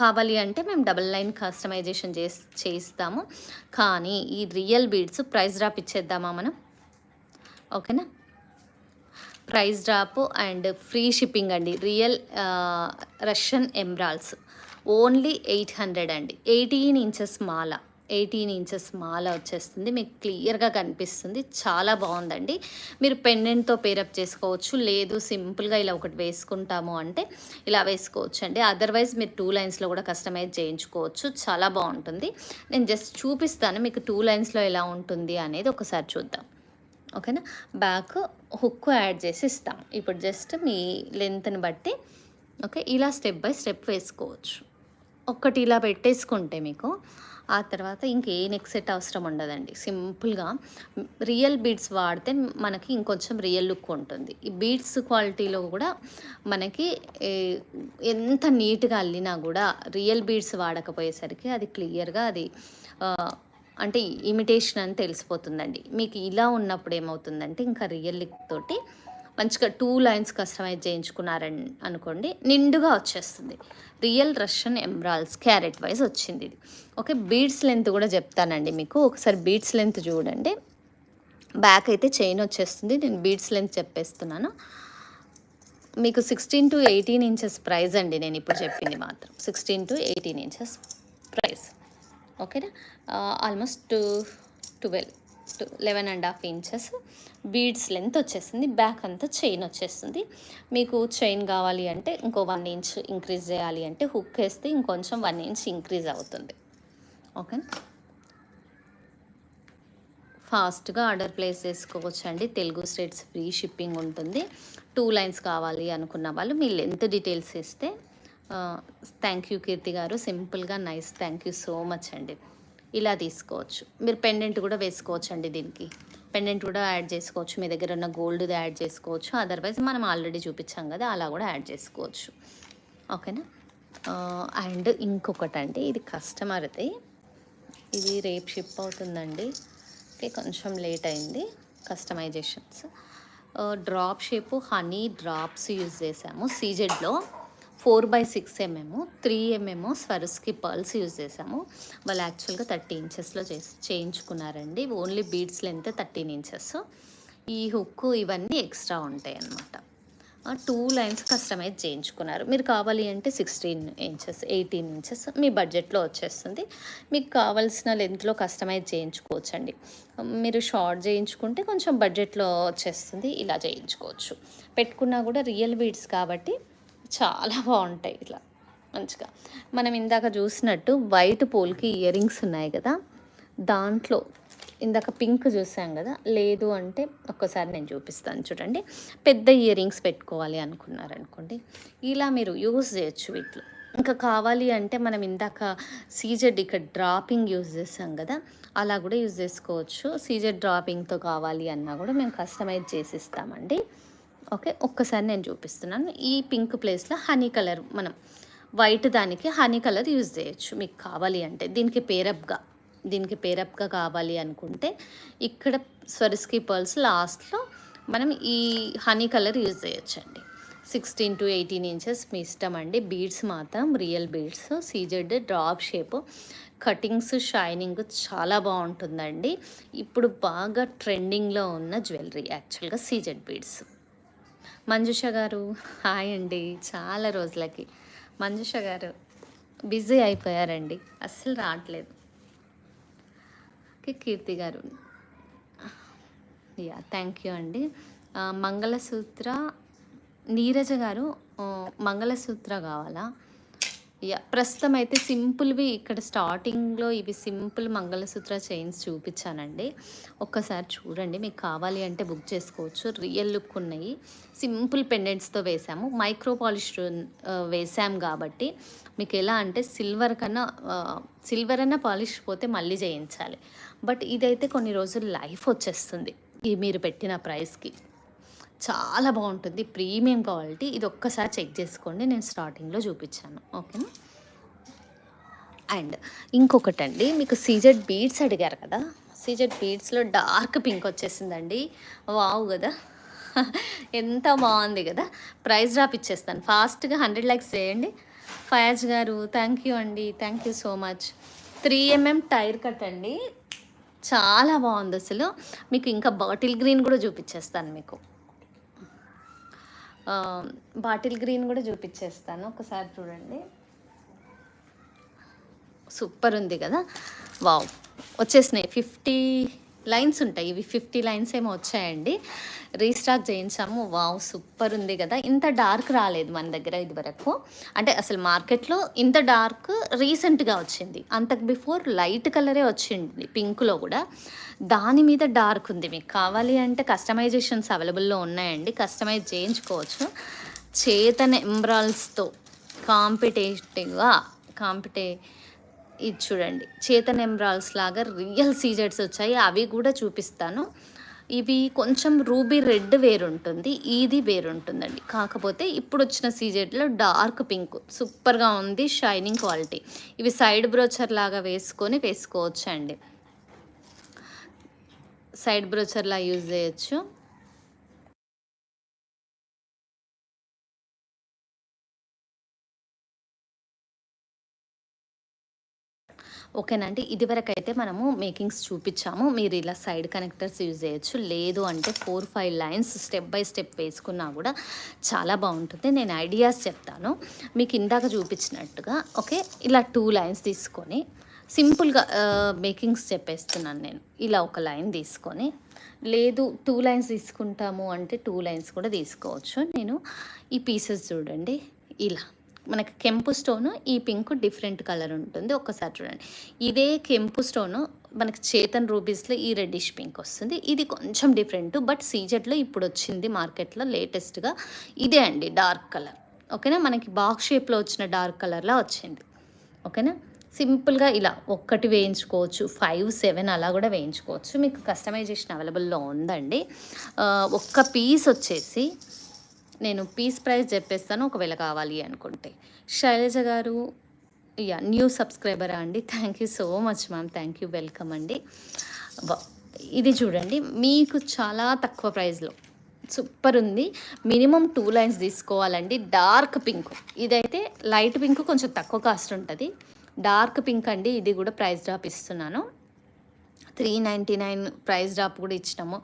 కావాలి అంటే మేము డబల్ లైన్ కస్టమైజేషన్ చేయిస్తాము. కానీ ఈ రియల్ బీడ్స్ ప్రైస్ డ్రాప్ ఇచ్చేద్దామా మనం? ఓకేనా. Price drop and free shipping అండి. రియల్ రష్యన్ ఎమరాల్డ్స్ ఓన్లీ 800 అండి. 18 ఇంచెస్ మాల, 18 ఇంచెస్ మాల వచ్చేస్తుంది. మీకు క్లియర్గా కనిపిస్తుంది, చాలా బాగుందండి. మీరు పెండెంట్తో పేరప్ చేసుకోవచ్చు, లేదు సింపుల్గా ఇలా ఒకటి వేసుకుంటాము అంటే ఇలా వేసుకోవచ్చు అండి. అదర్వైజ్ మీరు 2 లైన్స్లో కూడా కస్టమైజ్ చేయించుకోవచ్చు, చాలా బాగుంటుంది. నేను జస్ట్ చూపిస్తాను మీకు 2 లైన్స్లో ఎలా ఉంటుంది అనేది, ఒకసారి చూద్దాం. ఓకేనా. బ్యాక్ హుక్ యాడ్ చేసి ఇస్తాం. ఇప్పుడు జస్ట్ మీ లెంత్ని బట్టి ఓకే ఇలా స్టెప్ బై స్టెప్ వేసుకోవచ్చు. ఒక్కటి ఇలా పెట్టేసుకుంటే మీకు ఆ తర్వాత ఇంకే నెక్ సెట్ అవసరం ఉండదండి. సింపుల్‌గా రియల్ బీడ్స్ వాడితే మనకి ఇంకొంచెం రియల్ లుక్ ఉంటుంది. ఈ బీడ్స్ క్వాలిటీలో కూడా మనకి ఏ ఎంత నీట్‌గా అల్లినా గూడా రియల్ బీడ్స్ వాడకపోయేసరికి అది క్లియర్‌గా అది ఆహ్, అంటే ఇమిటేషన్ అని తెలిసిపోతుందండి. మీకు ఇలా ఉన్నప్పుడు ఏమవుతుందంటే ఇంకా రియల్ లుక్ తోటి మంచిగా 2 లైన్స్ కస్టమైజ్ చేయించుకున్నారని అనుకోండి నిండుగా వచ్చేస్తుంది. Real Russian emeralds carrot wise వచ్చింది ఇది. ఓకే. బీడ్స్ లెంత్ కూడా చెప్తానండి మీకు. ఒకసారి బీడ్స్ లెంత్ చూడండి. బ్యాక్ అయితే చైన్ వచ్చేస్తుంది. నేను బీడ్స్ లెంత్ చెప్పేస్తున్నాను. మీకు 16-18 ఇంచెస్ ప్రైస్ అండి నేను ఇప్పుడు చెప్పింది మాత్రం. 16-18 ఇంచెస్ ప్రైస్. ఓకేనా. ఆల్మోస్ట్ 11.5 ఇంచెస్ బీడ్స్ లెంత్ వచ్చేస్తుంది. బ్యాక్ అంతా చైన్ వచ్చేస్తుంది. మీకు చైన్ కావాలి అంటే ఇంకో 1 ఇంచ్ ఇంక్రీజ్ చేయాలి అంటే హుక్ వేస్తే ఇంకొంచెం 1 ఇంచ్ ఇంక్రీజ్ అవుతుంది. ఓకేనా. ఫాస్ట్గా ఆర్డర్ ప్లేస్ చేసుకోవచ్చు అండి. తెలుగు స్టేట్స్ ఫ్రీ షిప్పింగ్ ఉంటుంది. 2 లైన్స్ కావాలి అనుకున్న వాళ్ళు మీ లెంత్ డీటెయిల్స్ ఇస్తే థ్యాంక్ యూ కీర్తి గారు. సింపుల్గా nice. Thank you so much అండి. ఇలా తీసుకోవచ్చు. మీరు పెండెంట్ కూడా వేసుకోవచ్చు అండి. దీనికి పెండెంట్ కూడా యాడ్ చేసుకోవచ్చు. మీ దగ్గర ఉన్న గోల్డ్ది యాడ్ చేసుకోవచ్చు. అదర్వైజ్ మనం ఆల్రెడీ చూపించాం కదా, అలా కూడా యాడ్ చేసుకోవచ్చు. ఓకేనా. అండ్ ఇంకొకటండి, ఇది కస్టమర్ది. ఇది రేపు షిప్ అవుతుందండి. ఓకే, కొంచెం లేట్ అయింది. Customisations drop shape honey drops use చేసాము. సీజెడ్లో 4/6 mm 3 mm Swarovski pearls use చేసాము. వాళ్ళు యాక్చువల్గా 30 ఇంచెస్లో చేయించుకున్నారండి. Only beads length 13 inches. ఈ హుక్ ఇవన్నీ ఎక్స్ట్రా ఉంటాయి అన్నమాట. 2 లైన్స్ కస్టమైజ్ చేయించుకున్నారు. మీరు కావాలి అంటే 16 ఇంచెస్ 18 ఇంచెస్ మీ బడ్జెట్లో వచ్చేస్తుంది. మీకు కావాల్సిన లెంత్లో కస్టమైజ్ చేయించుకోవచ్చండి. మీరు షార్ట్ చేయించుకుంటే కొంచెం బడ్జెట్లో వచ్చేస్తుంది. ఇలా చేయించుకోవచ్చు. పెట్టుకున్నా కూడా రియల్ బీడ్స్ కాబట్టి చాలా బాగుంటాయి. ఇట్లా మంచిగా మనం ఇందాక చూసినట్టు వైట్ పోల్కి ఇయర్ రింగ్స్ ఉన్నాయి కదా, దాంట్లో ఇందాక పింక్ చూసాం కదా, లేదు అంటే ఒక్కసారి నేను చూపిస్తాను చూడండి. పెద్ద ఇయర్ రింగ్స్ పెట్టుకోవాలి అనుకున్నారనుకోండి, ఇలా మీరు యూజ్ చేయొచ్చు వీటిలో. ఇంకా కావాలి అంటే మనం ఇందాక సీజెడ్ ఇక్కడ డ్రాపింగ్ యూజ్ చేసాం కదా, అలా కూడా యూజ్ చేసుకోవచ్చు. సీజెడ్ డ్రాపింగ్తో కావాలి అన్నా కూడా మేము కస్టమైజ్ చేసి ఇస్తామండి. ఓకే, ఒక్కసారి నేను చూపిస్తున్నాను. ఈ పింక్ ప్లేస్లో హనీ కలర్, మనం వైట్ దానికి హనీ కలర్ యూజ్ చేయొచ్చు మీకు కావాలి అంటే. దీనికి పేరప్గా కావాలి అనుకుంటే ఇక్కడ స్వరస్కి పర్ల్స్ లాస్ట్లో మనం ఈ హనీ కలర్ యూజ్ చేయొచ్చండి. 16-18 ఇంచెస్ మీ ఇష్టం అండి. బీడ్స్ మాత్రం real beads, CZ drop shape, cuttings shining చాలా బాగుంటుందండి. ఇప్పుడు బాగా ట్రెండింగ్లో ఉన్న జ్యువెలరీ యాక్చువల్గా సీజెడ్ బీడ్స్. మంజుష గారు హాయ్ అండి. చాలా రోజులకి మంజుష గారు బిజీ అయిపోయారండి, అస్సలు రావట్లేదు. కీర్తి గారు యా థ్యాంక్ యూ అండి. మంగళసూత్ర నీరజ గారు మంగళసూత్ర కావాలా? యా ప్రస్తుతం అయితే సింపుల్వి ఇక్కడ స్టార్టింగ్లో ఇవి సింపుల్ మంగళసూత్ర చైన్స్ చూపించానండి. ఒక్కసారి చూడండి, మీకు కావాలి అంటే బుక్ చేసుకోవచ్చు. రియల్ లుక్ ఉన్నాయి. సింపుల్ పెండెంట్స్తో వేసాము. మైక్రో పాలిష్ వేసాం కాబట్టి మీకు ఎలా అంటే సిల్వర్ అన్న పాలిష్ పోతే మళ్ళీ చేయించాలి. బట్ ఇదైతే కొన్ని రోజులు లైఫ్ వచ్చేస్తుంది ఈ మీరు పెట్టిన ప్రైస్కి. చాలా బాగుంటుంది, ప్రీమియం క్వాలిటీ. ఇది ఒక్కసారి చెక్ చేసుకోండి, నేను స్టార్టింగ్లో చూపించాను. ఓకేనా. అండ్ ఇంకొకటండి, మీకు సీజెడ్ బీడ్స్ అడిగారు కదా, సీజెడ్ బీడ్స్లో డార్క్ పింక్ వచ్చేసిందండి. వావ్ కదా, ఎంత బాగుంది కదా. ప్రైస్ డ్రాప్ ఇచ్చేస్తాను ఫాస్ట్గా. 100 లైక్స్ చేయండి. ఫయాజ్ గారు థ్యాంక్ యూ అండి, thank you so much. 3 mm tyre cut అండి, చాలా బాగుంది అసలు. మీకు ఇంకా బాటిల్ గ్రీన్ కూడా చూపించేస్తాను. మీకు బాటిల్ గ్రీన్ కూడా చూపించేస్తాను, ఒకసారి చూడండి. సూపర్ ఉంది కదా. వావ్, వచ్చేసినాయి 50 లైన్స్ ఉంటాయి. ఇవి 50 లైన్స్ ఏమో వచ్చాయండి, రీస్టాక్ చేయించాము. వావ్, సూపర్ ఉంది కదా. ఇంత డార్క్ రాలేదు మన దగ్గర ఇది వరకు. అంటే అసలు మార్కెట్లో ఇంత డార్క్ రీసెంట్గా వచ్చింది. అంతకు బిఫోర్ లైట్ కలరే వచ్చింది పింక్లో కూడా. దాని మీద డార్క్ ఉంది. మీకు కావాలి అంటే కస్టమైజేషన్స్ అవైలబుల్లో ఉన్నాయండి, కస్టమైజ్ చేయించుకోవచ్చు. చేతన ఎంబ్రాల్స్తో కాంపిటేటివ్గా ఇది చూడండి చేతన్ ఎంబ్రాల్స్ లాగా రియల్ సీజెడ్స్ వచ్చాయి, అవి కూడా చూపిస్తాను. ఇవి కొంచెం రూబీ రెడ్ వేరుంటుంది, ఇది వేరుంటుందండి. కాకపోతే ఇప్పుడు వచ్చిన సీజెడ్లో డార్క్ పింక్ సూపర్గా ఉంది, షైనింగ్ క్వాలిటీ. ఇవి సైడ్ బ్రోచర్ లాగా వేసుకోవచ్చు అండి, సైడ్ బ్రోచర్లా యూజ్ చేయొచ్చు. ఓకేనండి. ఇదివరకైతే మనము మేకింగ్స్ చూపించాము, మీరు ఇలా సైడ్ కనెక్టర్స్ యూజ్ చేయొచ్చు. లేదు అంటే 4-5 లైన్స్ స్టెప్ బై స్టెప్ వేసుకున్నా కూడా చాలా బాగుంటుంది. నేను ఐడియాస్ చెప్తాను మీకు ఇందాక చూపించినట్టుగా. ఓకే, ఇలా 2 లైన్స్ తీసుకొని సింపుల్గా మేకింగ్స్ చెప్పేస్తున్నాను నేను. ఇలా ఒక లైన్ తీసుకొని, లేదు 2 లైన్స్ తీసుకుంటాము అంటే 2 లైన్స్ కూడా తీసుకోవచ్చు. నేను ఈ పీసెస్ చూడండి, ఇలా మనకి కెంపు స్టోను, ఈ పింక్ డిఫరెంట్ కలర్ ఉంటుంది. ఒక్కసారి చూడండి, ఇదే కెంపు స్టోను మనకి చేతన్ రూబీస్లో ఈ రెడ్డిష్ పింక్ వస్తుంది. ఇది కొంచెం డిఫరెంట్, బట్ సీజెట్లో ఇప్పుడు వచ్చింది మార్కెట్లో లేటెస్ట్గా ఇదే అండి, డార్క్ కలర్. ఓకేనా, మనకి బాక్స్ షేప్లో వచ్చిన డార్క్ కలర్లా వచ్చింది. ఓకేనా, సింపుల్గా ఇలా ఒక్కటి వేయించుకోవచ్చు, 5-7 అలా కూడా వేయించుకోవచ్చు. మీకు కస్టమైజేషన్ అవైలబుల్లో ఉందండి. ఒక్క పీస్ వచ్చేసి నేను పీస్ ప్రైస్ చెప్పేస్తాను ఒకవేళ కావాలి అనుకుంటే. శైలజ గారు, న్యూ సబ్స్క్రైబరా అండి, thank you so much ma'am, thank you, welcome అండి. ఇది చూడండి, మీకు చాలా తక్కువ ప్రైస్లో సూపర్ ఉంది. మినిమం 2 లైన్స్ తీసుకోవాలండి. డార్క్ పింక్, ఇదైతే లైట్ పింక్ కొంచెం తక్కువ కాస్ట్ ఉంటుంది. డార్క్ పింక్ అండి, ఇది కూడా ప్రైస్ డ్రాప్ ఇస్తున్నాను. 399 ప్రైస్ డ్రాప్ కూడా ఇచ్చినాము.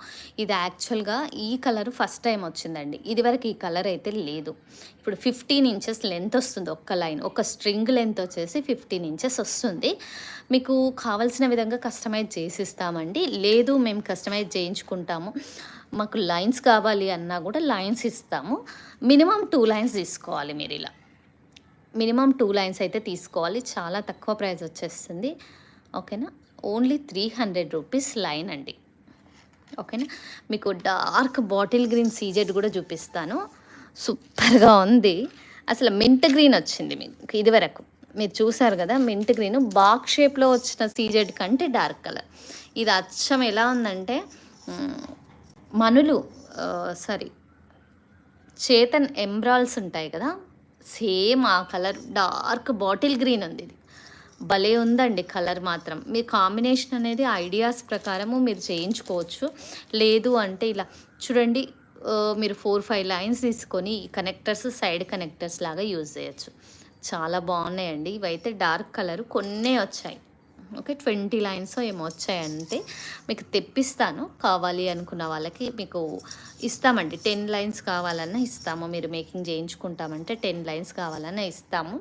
ఇది యాక్చువల్గా ఈ కలర్ ఫస్ట్ టైం వచ్చిందండి, ఇదివరకు ఈ కలర్ అయితే లేదు. ఇప్పుడు 15 ఇంచెస్ లెంత్ వస్తుంది ఒక్క లైన్, ఒక స్ట్రింగ్ లెంత్ వచ్చేసి 15 ఇంచెస్ వస్తుంది. మీకు కావాల్సిన విధంగా కస్టమైజ్ చేసిస్తామండి. లేదు మేము కస్టమైజ్ చేయించుకుంటాము, మాకు లైన్స్ కావాలి అన్నా కూడా లైన్స్ ఇస్తాము. మినిమం 2 లైన్స్ తీసుకోవాలి మీరు. ఇలా మినిమం 2 లైన్స్ అయితే తీసుకోవాలి. చాలా తక్కువ ప్రైస్ వచ్చేస్తుంది. ఓకేనా, ఓన్లీ 300 రూపీస్ లైన్ అండి. ఓకేనా, మీకు డార్క్ బాటిల్ గ్రీన్ సీజెడ్ కూడా చూపిస్తాను, సూపర్గా ఉంది. అసలు మింట్ గ్రీన్ వచ్చింది మీకు, ఇదివరకు మీరు చూసారు కదా మింట్ గ్రీన్, బాక్స్ షేప్లో వచ్చిన సీజెడ్ కంటే డార్క్ కలర్. ఇది అచ్చం ఎలా ఉందంటే మనులు చేతన్ ఎంబ్రాల్స్ ఉంటాయి కదా, సేమ్ ఆ కలర్, డార్క్ బాటిల్ గ్రీన్ ఉంది. ఇది భలే ఉందండి కలర్ మాత్రం. మీ కాంబినేషన్ అనేది ఐడియాస్ ప్రకారము మీరు చేయించుకోవచ్చు. లేదు అంటే ఇలా చూడండి, మీరు 4-5 లైన్స్ తీసుకొని ఈ కనెక్టర్స్ సైడ్ కనెక్టర్స్ లాగా యూజ్ చేయొచ్చు. చాలా బాగున్నాయండి. ఇవైతే డార్క్ కలర్ కొన్నే వచ్చాయి. ఓకే, 20 లైన్స్ ఏమో వచ్చాయంటే మీకు తెప్పిస్తాను. కావాలి అనుకున్న వాళ్ళకి మీకు ఇస్తామండి. 10 లైన్స్ కావాలన్నా ఇస్తాము. మీరు మేకింగ్ చేయించుకుంటామంటే 10 లైన్స్ కావాలన్నా ఇస్తాము.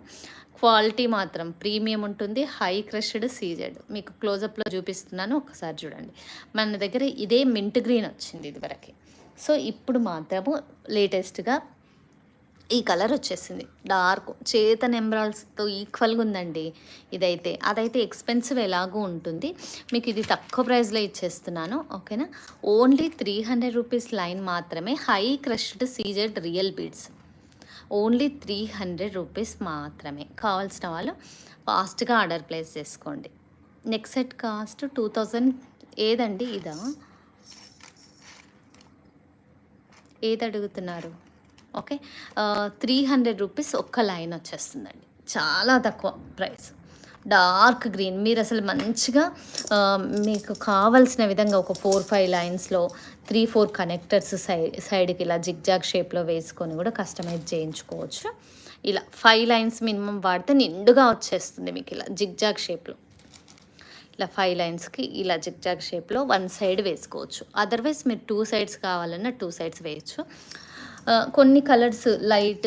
క్వాలిటీ మాత్రం ప్రీమియం ఉంటుంది. హై క్రష్డ్ సీజెడ్ మీకు క్లోజప్లో చూపిస్తున్నాను, ఒకసారి చూడండి. మన దగ్గర ఇదే మింట్ గ్రీన్ వచ్చింది ఇదివరకు. సో ఇప్పుడు మాత్రము లేటెస్ట్గా ఈ కలర్ వచ్చేసింది, డార్క్ చేతన్ ఎంబ్రాల్స్తో ఈక్వల్గా ఉందండి ఇదైతే. అదైతే ఎక్స్పెన్సివ్ ఎలాగూ ఉంటుంది, మీకు ఇది తక్కువ ప్రైస్లో ఇచ్చేస్తున్నాను. ఓకేనా, ఓన్లీ 300 రూపీస్ లైన్ మాత్రమే. High crushed CZ real beads, only 300 rupees మాత్రమే. కావాల్సిన వాళ్ళు ఫాస్ట్గా ఆర్డర్ ప్లేస్ చేసుకోండి. Next set cost 2000. ఏదండి ఇదా, ఏది అడుగుతున్నారు? ఓకే, 300 రూపీస్ ఒక్క లైన్ వచ్చేస్తుందండి, చాలా తక్కువ ప్రైస్. డార్క్ గ్రీన్, మీరు అసలు మంచిగా మీకు కావాల్సిన విధంగా ఒక 4-5 లైన్స్లో 3-4 కనెక్టర్స్ సైడ్కి ఇలా జిగ్జాగ్ షేప్లో వేసుకొని కూడా కస్టమైజ్ చేయించుకోవచ్చు. ఇలా 5 లైన్స్ మినిమం వాడితే నిండుగా వచ్చేస్తుంది మీకు. ఇలా జిగ్జాగ్ షేప్లో ఇలా 5 లైన్స్కి ఇలా జిగ్జాగ్ షేప్లో 1 సైడ్ వేసుకోవచ్చు. అదర్వైజ్ మీరు 2 సైడ్స్ కావాలన్నా 2 సైడ్స్ వేయచ్చు. కొన్ని కలర్స్ లైట్,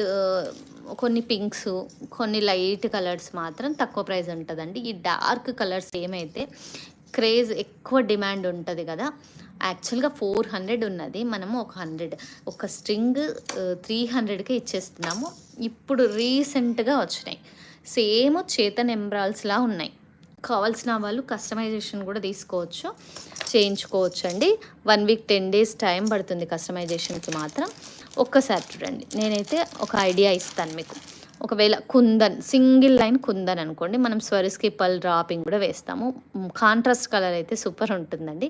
కొన్ని పింక్స్, కొన్ని లైట్ కలర్స్ మాత్రం తక్కువ ప్రైస్ ఉంటుందండి. ఈ డార్క్ కలర్స్ ఏమైతే క్రేజ్ ఎక్కువ డిమాండ్ ఉంటుంది కదా, యాక్చువల్గా 400 ఉన్నది, మనము ఒక స్ట్రింగ్ 300కే ఇచ్చేస్తున్నాము. ఇప్పుడు రీసెంట్గా వచ్చినాయి, సేమ్ చేతన్ ఎంబ్రాల్స్లా ఉన్నాయి. కావాల్సిన వాళ్ళు కస్టమైజేషన్ కూడా తీసుకోవచ్చు, చేయించుకోవచ్చు అండి. 1 వీక్ 10 డేస్ టైం పడుతుంది కస్టమైజేషన్కి మాత్రం. ఒక్కసారి చూడండి, నేనైతే ఒక ఐడియా ఇస్తాను మీకు. ఒకవేళ కుందన్ సింగిల్ లైన్ కుందన్ అనుకోండి, మనం స్వరిస్కి పల్ డ్రాపింగ్ కూడా వేస్తాము. కాంట్రాస్ట్ కలర్ అయితే సూపర్ ఉంటుందండి.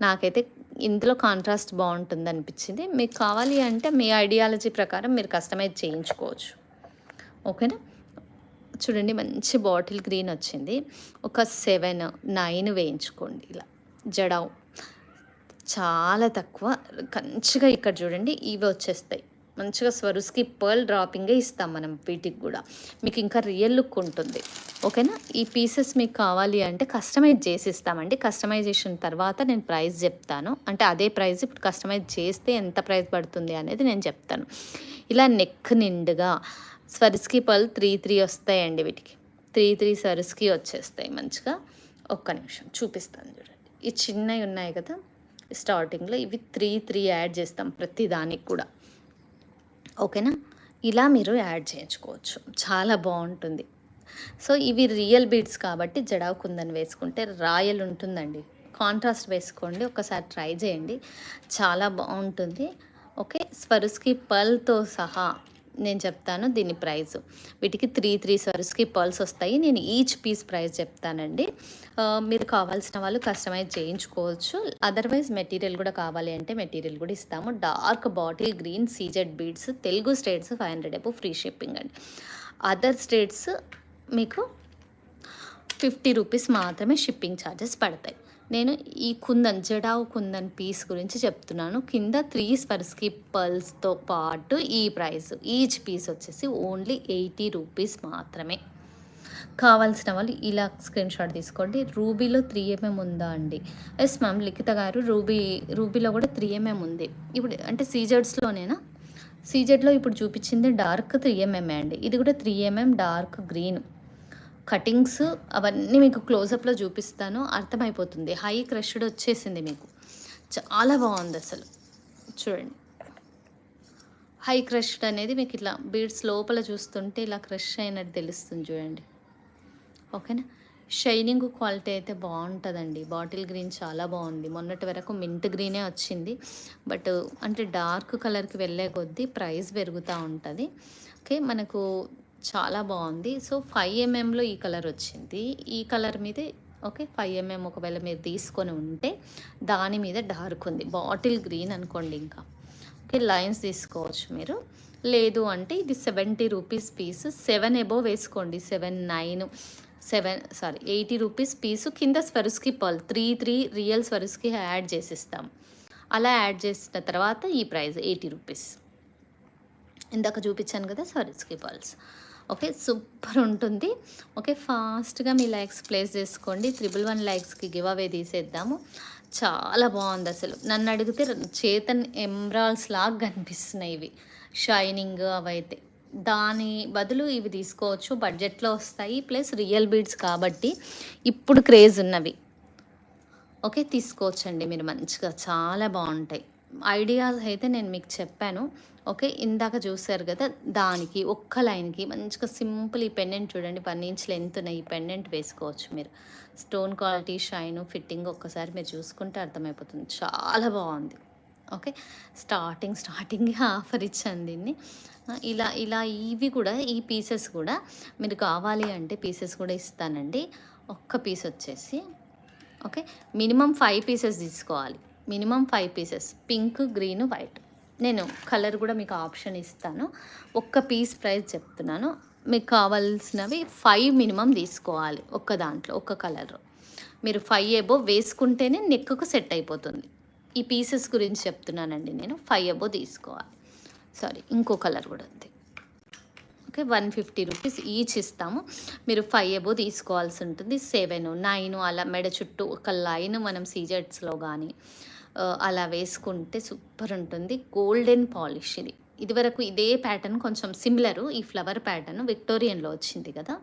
నాకైతే ఇందులో కాంట్రాస్ట్ బాగుంటుంది అనిపించింది. మీకు కావాలి అంటే మీ ఐడియాలజీ ప్రకారం మీరు కస్టమైజ్ చేయించుకోవచ్చు. ఓకేనా. చూడండి మంచి బాటిల్ గ్రీన్ వచ్చింది. ఒక 7, 9 వేయించుకోండి. ఇలా జడావు చాలా తక్కువ, కంచిగా ఇక్కడ చూడండి ఇవి వచ్చేస్తాయి. మంచిగా స్వరుస్కి పర్ల్ డ్రాపింగే ఇస్తాం మనం వీటికి కూడా. మీకు ఇంకా రియల్ లుక్ ఉంటుంది. ఓకేనా. ఈ పీసెస్ మీకు కావాలి అంటే కస్టమైజ్ చేసి ఇస్తామండి. కస్టమైజేషన్ తర్వాత నేను ప్రైస్ చెప్తాను. అంటే అదే ప్రైస్ ఇప్పుడు కస్టమైజ్ చేస్తే ఎంత ప్రైస్ పడుతుంది అనేది నేను చెప్తాను. ఇలా నెక్ నిండుగా స్వరిస్కి పర్ల్ 3 వస్తాయండి. వీటికి 3 స్వరిస్కి వచ్చేస్తాయి మంచిగా. ఒక్క నిమిషం చూపిస్తాను చూడండి. ఈ చిన్నవి ఉన్నాయి కదా స్టార్టింగ్లో, ఇవి 3 యాడ్ చేస్తాం ప్రతి దానికి కూడా. ఓకేనా. ఇలా మీరు యాడ్ చేయించుకోవచ్చు, చాలా బాగుంటుంది. సో ఇవి రియల్ బీడ్స్ కాబట్టి జడావు కుందన్ వేసుకుంటే రాయల్ ఉంటుందండి. కాంట్రాస్ట్ వేసుకోండి, ఒకసారి ట్రై చేయండి, చాలా బాగుంటుంది. ఓకే. స్వరుస్కి పర్ల్తో సహా నేను చెప్తాను దీని ప్రైస్. వీటికి 3 స్వరుస్కి పర్ల్స్ వస్తాయి. నేను ఈచ్ పీస్ ప్రైస్ చెప్తానండి. మీరు కావాల్సిన వాళ్ళు కస్టమైజ్ చేయించుకోవచ్చు. అదర్వైజ్ మెటీరియల్ కూడా కావాలి అంటే మెటీరియల్ కూడా ఇస్తాము. Dark bottle green CZ beads, Telugu states 500 above free shipping అండి. అదర్ స్టేట్స్ మీకు 50 రూపీస్ మాత్రమే షిప్పింగ్ ఛార్జెస్ పడతాయి. నేను ఈ కుందన్ జడావు కుందన్ పీస్ గురించి చెప్తున్నాను. కింద 3 స్వరిస్కి పర్ల్స్తో పాటు ఈ ప్రైస్ ఈచ్ పీస్ వచ్చేసి ఓన్లీ 80 రూపీస్ మాత్రమే. కావాల్సిన వాళ్ళు ఇలా స్క్రీన్ షాట్ తీసుకోండి. రూబీలో 3mm ఉందా అండి? ఎస్ మ్యామ్ లిఖిత గారు, రూబీలో కూడా 3mm ఉంది. ఇప్పుడు అంటే సీజెడ్స్లోనేనా? సీజెడ్లో ఇప్పుడు చూపించింది డార్క్ 3mm అండి. ఇది కూడా 3mm డార్క్ గ్రీన్. కటింగ్స్ అవన్నీ మీకు క్లోజప్లో చూపిస్తాను, అర్థమైపోతుంది. హై క్రష్డ్ వచ్చేసింది మీకు, చాలా బాగుంది అసలు. చూడండి హై క్రష్డ్ అనేది మీకు ఇట్లా బీడ్స్ లోపల చూస్తుంటే ఇలా క్రష్ అయినట్టు తెలుస్తుంది చూడండి. ఓకేనా. షైనింగ్ క్వాలిటీ అయితే బాగుంటుందండి. బాటిల్ గ్రీన్ చాలా బాగుంది. మొన్నటి వరకు మింట్ గ్రీనే వచ్చింది, బట్ అంటే డార్క్ కలర్కి వెళ్ళే కొద్దీ ప్రైస్ పెరుగుతూ ఉంటుంది. ఓకే. మనకు చాలా బాగుంది. సో 5mmలో ఈ కలర్ వచ్చింది. ఈ కలర్ మీద ఓకే 5mm ఒకవేళ మీరు తీసుకొని ఉంటే దాని మీద డార్క్ ఉంది. బాటిల్ గ్రీన్ అనుకోండి. ఇంకా ఓకే లైన్స్ తీసుకోవచ్చు మీరు. లేదు అంటే ఇది 70 రూపీస్ పీస్. 7 అబోవ్ వేసుకోండి. 80 రూపీస్ పీసు. కింద స్వరుస్కి పర్ల్ 3 రియల్ స్వరుస్కి యాడ్ చేసిస్తాం. అలా యాడ్ చేసిన తర్వాత ఈ ప్రైస్ 80 రూపీస్. ఇందాక చూపించాను కదా స్వరిస్కి పర్ల్స్. ఓకే సూపర్ ఉంటుంది. ఓకే ఫాస్ట్గా మీ లైక్స్ ప్లేస్ చేసుకోండి. 111 లైక్స్కి గివ్ అవే తీసేద్దాము. చాలా బాగుంది అసలు. నన్ను అడిగితే చేతన్ ఎమ్రాల్స్ లాగా కనిపిస్తున్నాయి ఇవి, షైనింగ్ అవైతే. దాని బదులు ఇవి తీసుకోవచ్చు, బడ్జెట్లో వస్తాయి, ప్లస్ రియల్ బీడ్స్ కాబట్టి ఇప్పుడు క్రేజ్ ఉన్నవి. ఓకే తీసుకోవచ్చండి మీరు మంచిగా, చాలా బాగుంటాయి. ఐడియాస్ అయితే నేను మీకు చెప్పాను. ఓకే ఇందాక చూసారు కదా, దానికి ఒక్క లైన్కి మంచిగా సింపుల్ ఈ పెండెంట్ చూడండి, 1 ఇంచ్ లెంత్ ఉన్న ఈ పెండెంట్ వేసుకోవచ్చు మీరు. స్టోన్ క్వాలిటీ, షైన్, ఫిట్టింగ్ ఒక్కసారి మీరు చూసుకుంటే అర్థమైపోతుంది, చాలా బాగుంది. ఓకే స్టార్టింగ్ ఆఫర్ ఇచ్చాను దీన్ని. ఇలా ఇలా ఇవి కూడా, ఈ పీసెస్ కూడా మీరు కావాలి అంటే పీసెస్ కూడా ఇస్తానండి. ఒక్క పీస్ వచ్చేసి ఓకే మినిమం 5 పీసెస్ తీసుకోవాలి. Minimum 5 pieces, pink, green, white. నేను కలర్ కూడా మీకు ఆప్షన్ ఇస్తాను. ఒక్క పీస్ ప్రైస్ చెప్తున్నాను. మీకు కావాల్సినవి 5 మినిమం తీసుకోవాలి. ఒక్క దాంట్లో ఒక్క కలర్ మీరు 5 అబోవ్ వేసుకుంటేనే నెక్కు సెట్ అయిపోతుంది. ఈ పీసెస్ గురించి చెప్తున్నానండి నేను. 5 అబోవ్ తీసుకోవాలి. సారీ ఇంకో కలర్ కూడా ఉంది. ఓకే 150 రూపీస్ ఈచ్ ఇస్తాము. మీరు 5 అబోవ్ తీసుకోవాల్సి ఉంటుంది. 7, 9 అలా మెడ చుట్టూ ఒక లైన్ మనం సీజెట్స్లో కానీ అలా వేసుకుంటే సూపర్ ఉంటుంది. గోల్డెన్ పాలిష్ ఇది. ఇదివరకు ఇదే ప్యాటర్న్ కొంచెం సిమిలరు, ఈ ఫ్లవర్ ప్యాటర్న్ విక్టోరియన్లో వచ్చింది కదా,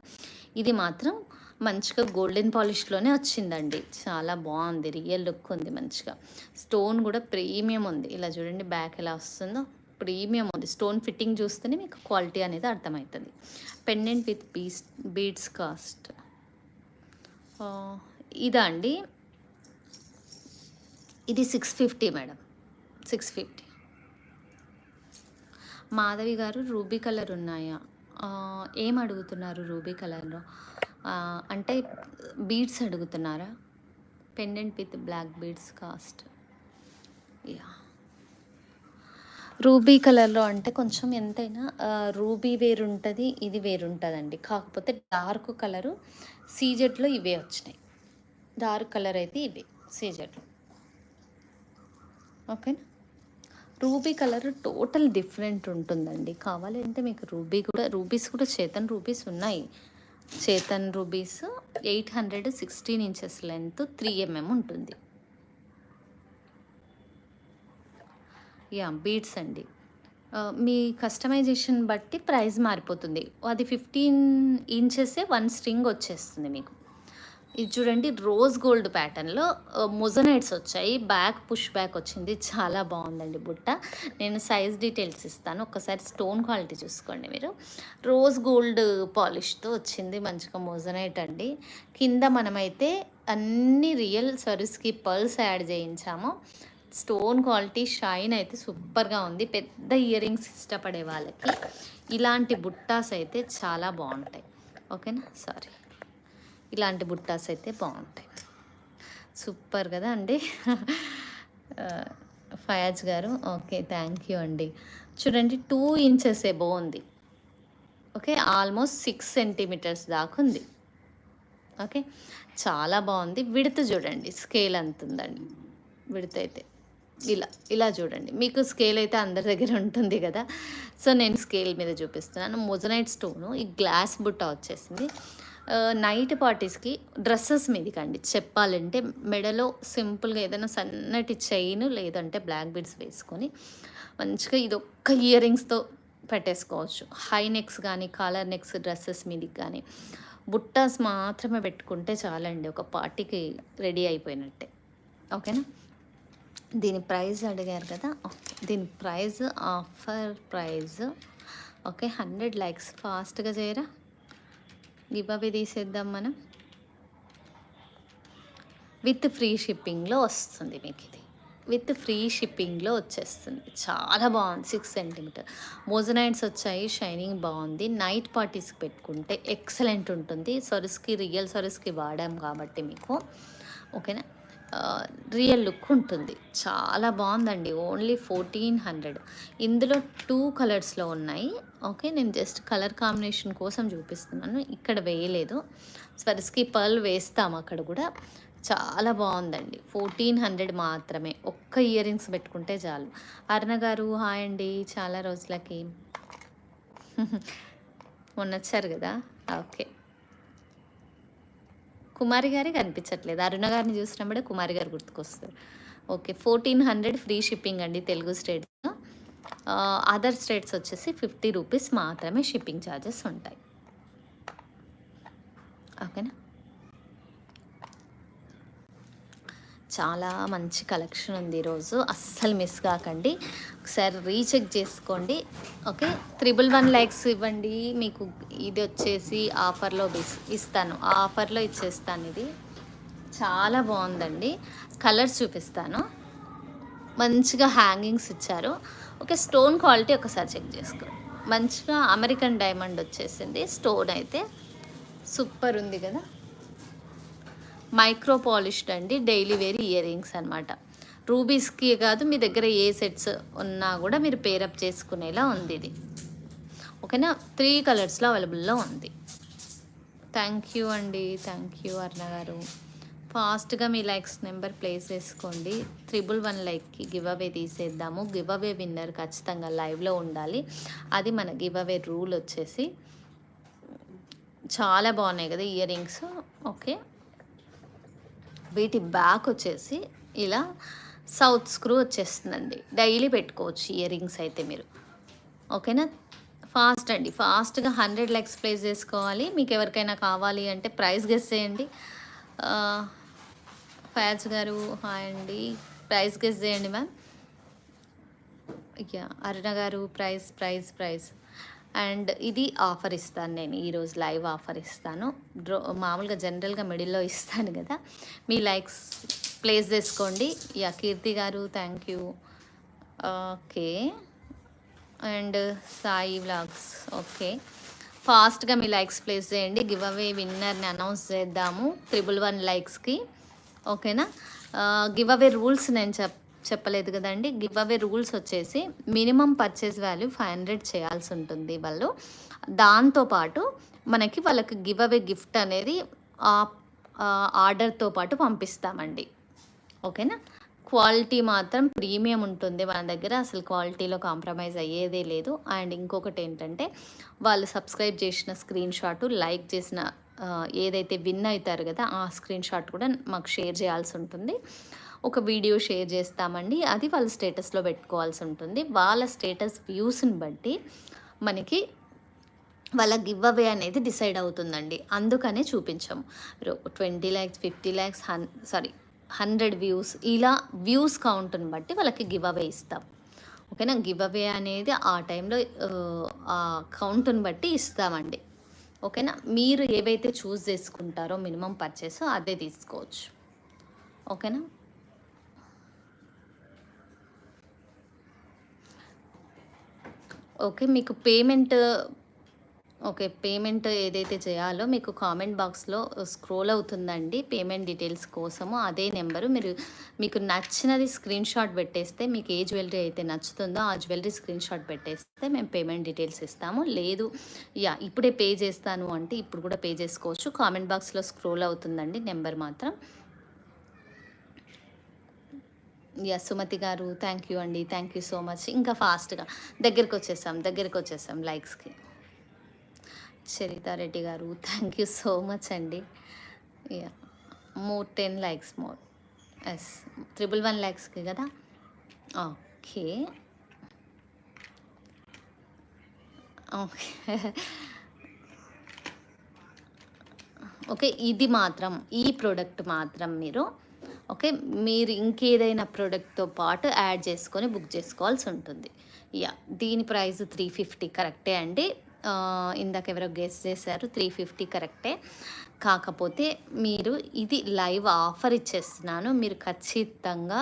ఇది మాత్రం మంచిగా గోల్డెన్ పాలిష్లోనే వచ్చిందండి. చాలా బాగుంది, రియల్ లుక్ ఉంది మంచిగా. స్టోన్ కూడా ప్రీమియం ఉంది. ఇలా చూడండి బ్యాక్ ఎలా వస్తుందో, ప్రీమియం ఉంది. స్టోన్ ఫిట్టింగ్ చూస్తేనే మీకు క్వాలిటీ అనేది అర్థమవుతుంది. పెండెంట్ విత్ బీడ్స్ కాస్ట్ ఇదా అండి, ఇది 650 మేడం, 650. మాధవి గారు రూబీ కలర్ ఉన్నాయా? ఏం అడుగుతున్నారు రూబీ కలర్‌లో? అంటే బీడ్స్ అడుగుతున్నారా? Pendant with black beads cost. Yeah! Ruby కలర్‌లో అంటే కొంచెం ఎంతైనా రూబీ వేరుంటది, ఇది వేరుంటదండి. కాకపోతే డార్క్ కలరు సీజెడ్‌లో ఇవే వచ్చినాయి. డార్క్ కలర్ అయితే ఇవే సీజెడ్‌లో. ఓకేనా? రూబీ కలర్ టోటల్ డిఫరెంట్ ఉంటుందండి. కావాలి అంటే మీకు రూబీస్ కూడా చేతన్ రూబీస్ ఉన్నాయి. Chetan rubies 800 16 inches length 3 mm ఉంటుంది. బీడ్స్ అండి. మీ కస్టమైజేషన్ బట్టి ప్రైస్ మారిపోతుంది. అది 15 ఇంచెసే 1 స్ట్రింగ్ వచ్చేస్తుంది మీకు. ఇది చూడండి రోజ్ గోల్డ్ ప్యాటర్న్‌లో మొజనైట్స్ వచ్చాయి. బ్యాక్ పుష్ బ్యాక్ వచ్చింది. చాలా బాగుందండి బుట్ట. నేను సైజ్ డీటెయిల్స్ ఇస్తాను. ఒక్కసారి స్టోన్ క్వాలిటీ చూసుకోండి మీరు. రోజ్ గోల్డ్ పాలిష్‌తో వచ్చింది. మంచిగా మొజనైట్ అండి. కింద మనమైతే అన్ని రియల్ సరీస్‌కి పర్ల్స్ యాడ్ చేయించాము. స్టోన్ క్వాలిటీ షైన్ అయితే సూపర్గా ఉంది. పెద్ద ఇయర్ రింగ్స్ ఇష్టపడే వాళ్ళకి ఇలాంటి బుట్టాస్ అయితే చాలా బాగుంటాయి. ఓకేనా? సారీ, ఇలాంటి బుట్టాస్ అయితే బాగుంటాయి. సూపర్ కదా అండి. ఫయాజ్ గారు ఓకే, థ్యాంక్ యూ అండి. చూడండి 2 ఇంచెస్ ఎబో ఉంది. ఓకే, ఆల్మోస్ట్ 6 సెంటీమీటర్స్ దాకా ఉంది. ఓకే, చాలా బాగుంది. విడత చూడండి, స్కేల్ అంత ఉందండి. విడత అయితే ఇలా చూడండి. మీకు స్కేల్ అయితే అందరి దగ్గర ఉంటుంది కదా, సో నేను స్కేల్ మీద చూపిస్తున్నాను. మొజనైట్ స్టోను ఈ గ్లాస్ బుట్ట వచ్చేసింది. నైట్ పార్టీస్కి డ్రెస్సెస్ మీదకండి చెప్పాలంటే మెడలో సింపుల్గా ఏదైనా సన్నటి చైన్ లేదంటే బ్లాక్ బీడ్స్ వేసుకొని మంచిగా ఇది ఒక్క ఇయర్ రింగ్స్తో పెట్టేసుకోవచ్చు. హై నెక్స్ కానీ కాలర్ నెక్స్ డ్రెస్సెస్ మీదకి కానీ బుట్టాస్ మాత్రమే పెట్టుకుంటే చాలండి, ఒక పార్టీకి రెడీ అయిపోయినట్టే. ఓకేనా? దీని ప్రైస్ అడిగారు కదా, దీని price offer price okay 100 likes ఫాస్ట్గా చేయరా, గివ్ అవే తీసేద్దాం మనం. విత్ ఫ్రీ షిప్పింగ్లో వస్తుంది మీకు. ఇది విత్ ఫ్రీ షిప్పింగ్లో వచ్చేస్తుంది. చాలా బాగుంది. 6 సెంటీమీటర్ మోజనైట్స్ వచ్చాయి. షైనింగ్ బాగుంది. నైట్ పార్టీస్కి పెట్టుకుంటే ఎక్సలెంట్ ఉంటుంది. సొరస్కి రియల్ సొరస్కి వాడాం కాబట్టి మీకు ఓకేనా, రియల్ లుక్ ఉంటుంది. చాలా బాగుందండి. ఓన్లీ 1400. ఇందులో 2 కలర్స్లో ఉన్నాయి. ఓకే, నేను జస్ట్ కలర్ కాంబినేషన్ కోసం చూపిస్తున్నాను. ఇక్కడ వేయలేదు, స్వరస్కి పర్ల్ వేస్తాము అక్కడ కూడా. చాలా బాగుందండి. 1400 మాత్రమే. ఒక్క ఇయర్ రింగ్స్ పెట్టుకుంటే చాలు. అరుణ గారు హాయ్ అండి, చాలా రోజులకి మొన్న వచ్చారు కదా. ఓకే, కుమారి గారే కనిపించట్లేదు. అరుణ గారిని చూసినప్పుడే కుమారి గారు గుర్తుకొస్తారు. ఓకే, 1400 ఫ్రీ షిప్పింగ్ అండి తెలుగు స్టేట్స్లో. అదర్ స్టేట్స్ వచ్చేసి 50 రూపీస్ మాత్రమే షిప్పింగ్ ఛార్జెస్ ఉంటాయి. ఓకేనా? చాలా మంచి కలెక్షన్ ఉంది ఈరోజు, అస్సలు మిస్ కాకండి. ఒకసారి రీచెక్ చేసుకోండి. ఓకే, 111 లైక్స్ ఇవ్వండి. మీకు ఇది వచ్చేసి ఆఫర్లో ఇస్తాను, ఆఫర్లో ఇచ్చేస్తాను. ఇది చాలా బాగుందండి. కలర్స్ చూపిస్తాను. మంచిగా హ్యాంగింగ్స్ ఇచ్చారు. ఓకే, స్టోన్ క్వాలిటీ ఒకసారి చెక్ చేసుకోండి. మంచిగా అమెరికన్ డైమండ్ వచ్చేసింది. స్టోన్ అయితే సూపర్ ఉంది కదా. మైక్రో పాలిష్డ్ అండి, డైలీ వేర్ ఇయర్ రింగ్స్ అనమాట. రూబీస్కి కాదు, మీ దగ్గర ఏ సెట్స్ ఉన్నా కూడా మీరు పేరప్ చేసుకునేలా ఉంది ఇది. ఓకేనా? 3 కలర్స్లో అవైలబుల్లో ఉంది. థ్యాంక్ యూ అండి, థ్యాంక్ యూ అరుణ గారు. ఫాస్ట్గా మీ లైక్స్ నెంబర్ ప్లేస్ చేసుకోండి. 111 లైక్కి గివ్ అవే తీసేద్దాము. గివ్ అవే విన్నర్ ఖచ్చితంగా లైవ్లో ఉండాలి. అది మన గివ్ అవే రూల్ వచ్చేసి. చాలా బాగున్నాయి కదా ఇయర్ రింగ్స్. ఓకే, వీటి బ్యాక్ వచ్చేసి ఇలా సౌత్ స్క్రూ వచ్చేస్తుందండి. డైలీ పెట్టుకోవచ్చు ఇయర్ రింగ్స్ అయితే మీరు. ఓకేనా? ఫాస్ట్ అండి, ఫాస్ట్గా 100 లైక్స్ ప్లేస్ చేసుకోవాలి. మీకు ఎవరికైనా కావాలి అంటే ప్రైస్ గెస్ చేయండి. ఫయాజ్ గారు హాయ్ అండి, ప్రైస్ గెస్ చేయండి మ్యామ్. అరుణ గారు ప్రైస్ అండ్ ఇది ఆఫర్ ఇస్తాను నేను ఈరోజు, లైవ్ ఆఫర్ ఇస్తాను. మామూలుగా జనరల్గా మిడిల్లో ఇస్తాను కదా. మీ లైక్స్ ప్లేస్ చేసుకోండి. కీర్తి గారు thank you. Okay, and Sai vlogs okay. ఫాస్ట్గా మీ లైక్స్ ప్లేస్ చేయండి. గివ్ అవే విన్నర్ని అనౌన్స్ చేద్దాము 111 లైక్స్కి. ఓకేనా? గివ్ అవే రూల్స్ నేను చెప్పలేదు కదండి. గివ్ అవే రూల్స్ వచ్చేసి మినిమం పర్చేస్ వాల్యూ 500 చేయాల్సి ఉంటుంది వాళ్ళు. దాంతోపాటు మనకి వాళ్ళకి గివ్ అవే గిఫ్ట్ అనేది ఆర్డర్తో పాటు పంపిస్తామండి. ఓకేనా? క్వాలిటీ మాత్రం ప్రీమియం ఉంటుంది మన దగ్గర, అసలు క్వాలిటీలో కాంప్రమైజ్ అయ్యేదే లేదు. అండ్ ఇంకొకటి ఏంటంటే వాళ్ళు సబ్స్క్రైబ్ చేసిన స్క్రీన్ షాటు, లైక్ చేసిన ఏదైతే విన్ అవుతారు కదా ఆ స్క్రీన్ షాట్ కూడా మాకు షేర్ చేయాల్సి ఉంటుంది. ఒక వీడియో షేర్ చేస్తామండి, అది వాళ్ళ స్టేటస్లో పెట్టుకోవాల్సి ఉంటుంది. వాళ్ళ స్టేటస్ వ్యూస్ని బట్టి మనకి వాళ్ళ గివ్ అవే అనేది డిసైడ్ అవుతుందండి. అందుకనే చూపించాము. 20 lakhs 50 lakhs 100 వ్యూస్, ఇలా వ్యూస్ కౌంట్ని బట్టి వాళ్ళకి గివ్ అవే ఇస్తాం. ఓకేనా? గివ్ అవే అనేది ఆ టైంలో ఆ కౌంట్ని బట్టి ఇస్తామండి. ఓకేనా? మీరు ఏవైతే చూస్ చేసుకుంటారో మినిమం పర్చేస్ అదే తీసుకోవచ్చు. ఓకేనా? ఓకే. మీకు పేమెంట్ ఏదైతే చేయాలో మీకు కామెంట్ బాక్స్లో స్క్రోల్ అవుతుందండి. పేమెంట్ డీటెయిల్స్ కోసము అదే నెంబరు. మీకు నచ్చినది స్క్రీన్ షాట్ పెట్టేస్తే, మీకు ఏ జ్యువెలరీ అయితే నచ్చుతుందో ఆ జ్యువెలరీ స్క్రీన్ షాట్ పెట్టేస్తే మేము పేమెంట్ డీటెయిల్స్ ఇస్తాము. లేదు ఇప్పుడే పే చేస్తాను అంటే ఇప్పుడు కూడా పే చేసుకోవచ్చు. కామెంట్ బాక్స్లో స్క్రోల్ అవుతుందండి నెంబర్ మాత్రం. సుమతి గారు థ్యాంక్ యూ అండి. Thank you so much. ఇంకా ఫాస్ట్గా దగ్గరికి వచ్చేసాం లైక్స్కి. చరితారెడ్డి గారు థ్యాంక్ యూ సో మచ్ అండి. More 10 likes more. ఎస్ 111 lakhsకి కదా. ఓకే ఓకే ఇది మాత్రం, ఈ ప్రోడక్ట్ మాత్రం మీరు ఇంకేదైనా ప్రోడక్ట్తో పాటు యాడ్ చేసుకొని బుక్ చేసుకోవాల్సి ఉంటుంది. దీని ప్రైస్ 350 కరెక్టే అండి. ఇందాక ఎవరో గెస్ చేశారు, 350 కరెక్టే. కాకపోతే మీరు ఇది లైవ్ ఆఫర్ ఇచ్చేస్తున్నాను, మీరు ఖచ్చితంగా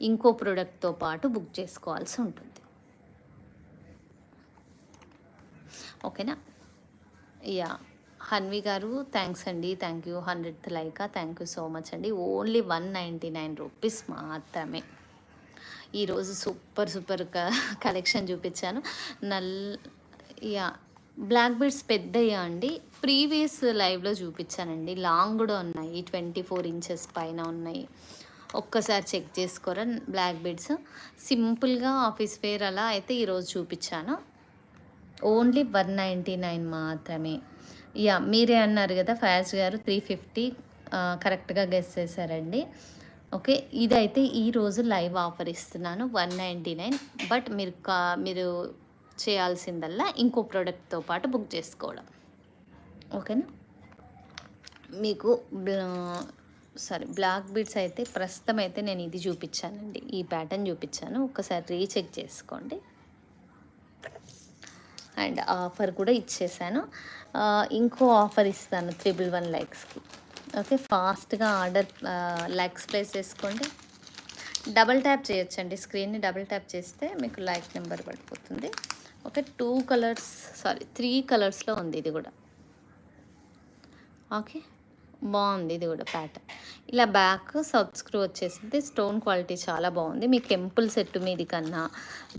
ఇంకో ప్రోడక్ట్తో పాటు బుక్ చేసుకోవాల్సి ఉంటుంది. ఓకేనా? హన్వి గారు థ్యాంక్స్ అండి. Thank you. 100th like. Thank you so much అండి. ఓన్లీ 199 రూపీస్ మాత్రమే. ఈరోజు సూపర్ కలెక్షన్ చూపించాను. బ్లాక్ బీడ్స్ పెద్దయ్యా అండి. ప్రీవియస్ లైవ్లో చూపించానండి. లాంగ్ కూడా ఉన్నాయి, 24 inches పైన ఉన్నాయి. ఒక్కసారి చెక్ చేసుకోరా. బ్లాక్ బీడ్స్ సింపుల్గా ఆఫీస్ వేర్ అలా అయితే ఈరోజు చూపించాను. ఓన్లీ 199 మాత్రమే. మీరే అన్నారు కదా ఫయాజ్ గారు 350 కరెక్ట్గా గెస్ చేశారండి. ఓకే, ఇదైతే ఈరోజు లైవ్ ఆఫర్ ఇస్తున్నాను 199. బట్ మీరు చేయాల్సిందల్లా ఇంకో ప్రోడక్ట్తో పాటు బుక్ చేసుకోవడం. ఓకేనా? మీకు బ్లాక్ బీడ్స్ అయితే ప్రస్తుతం అయితే నేను ఇది చూపించానండి, ఈ ప్యాటర్న్ చూపించాను. ఒకసారి రీచెక్ చేసుకోండి. అండ్ ఆఫర్ కూడా ఇచ్చేసాను. ఇంకో ఆఫర్ ఇస్తాను 111 లైక్స్కి. ఓకే, ఫాస్ట్గా ఆర్డర్ లైక్స్ ప్లేస్ చేసుకోండి. డబల్ ట్యాప్ చేయొచ్చండి, స్క్రీన్ని డబల్ ట్యాప్ చేస్తే మీకు లైక్ నెంబర్ పడిపోతుంది. ఓకే, 3 కలర్స్లో ఉంది ఇది కూడా. ఓకే, బాగుంది ఇది కూడా ప్యాటర్న్. ఇలా బ్యాక్ సౌత్ స్క్రూ వచ్చేసింది. స్టోన్ క్వాలిటీ చాలా బాగుంది. మీ కెంపుల్ సెట్ మీది కన్నా,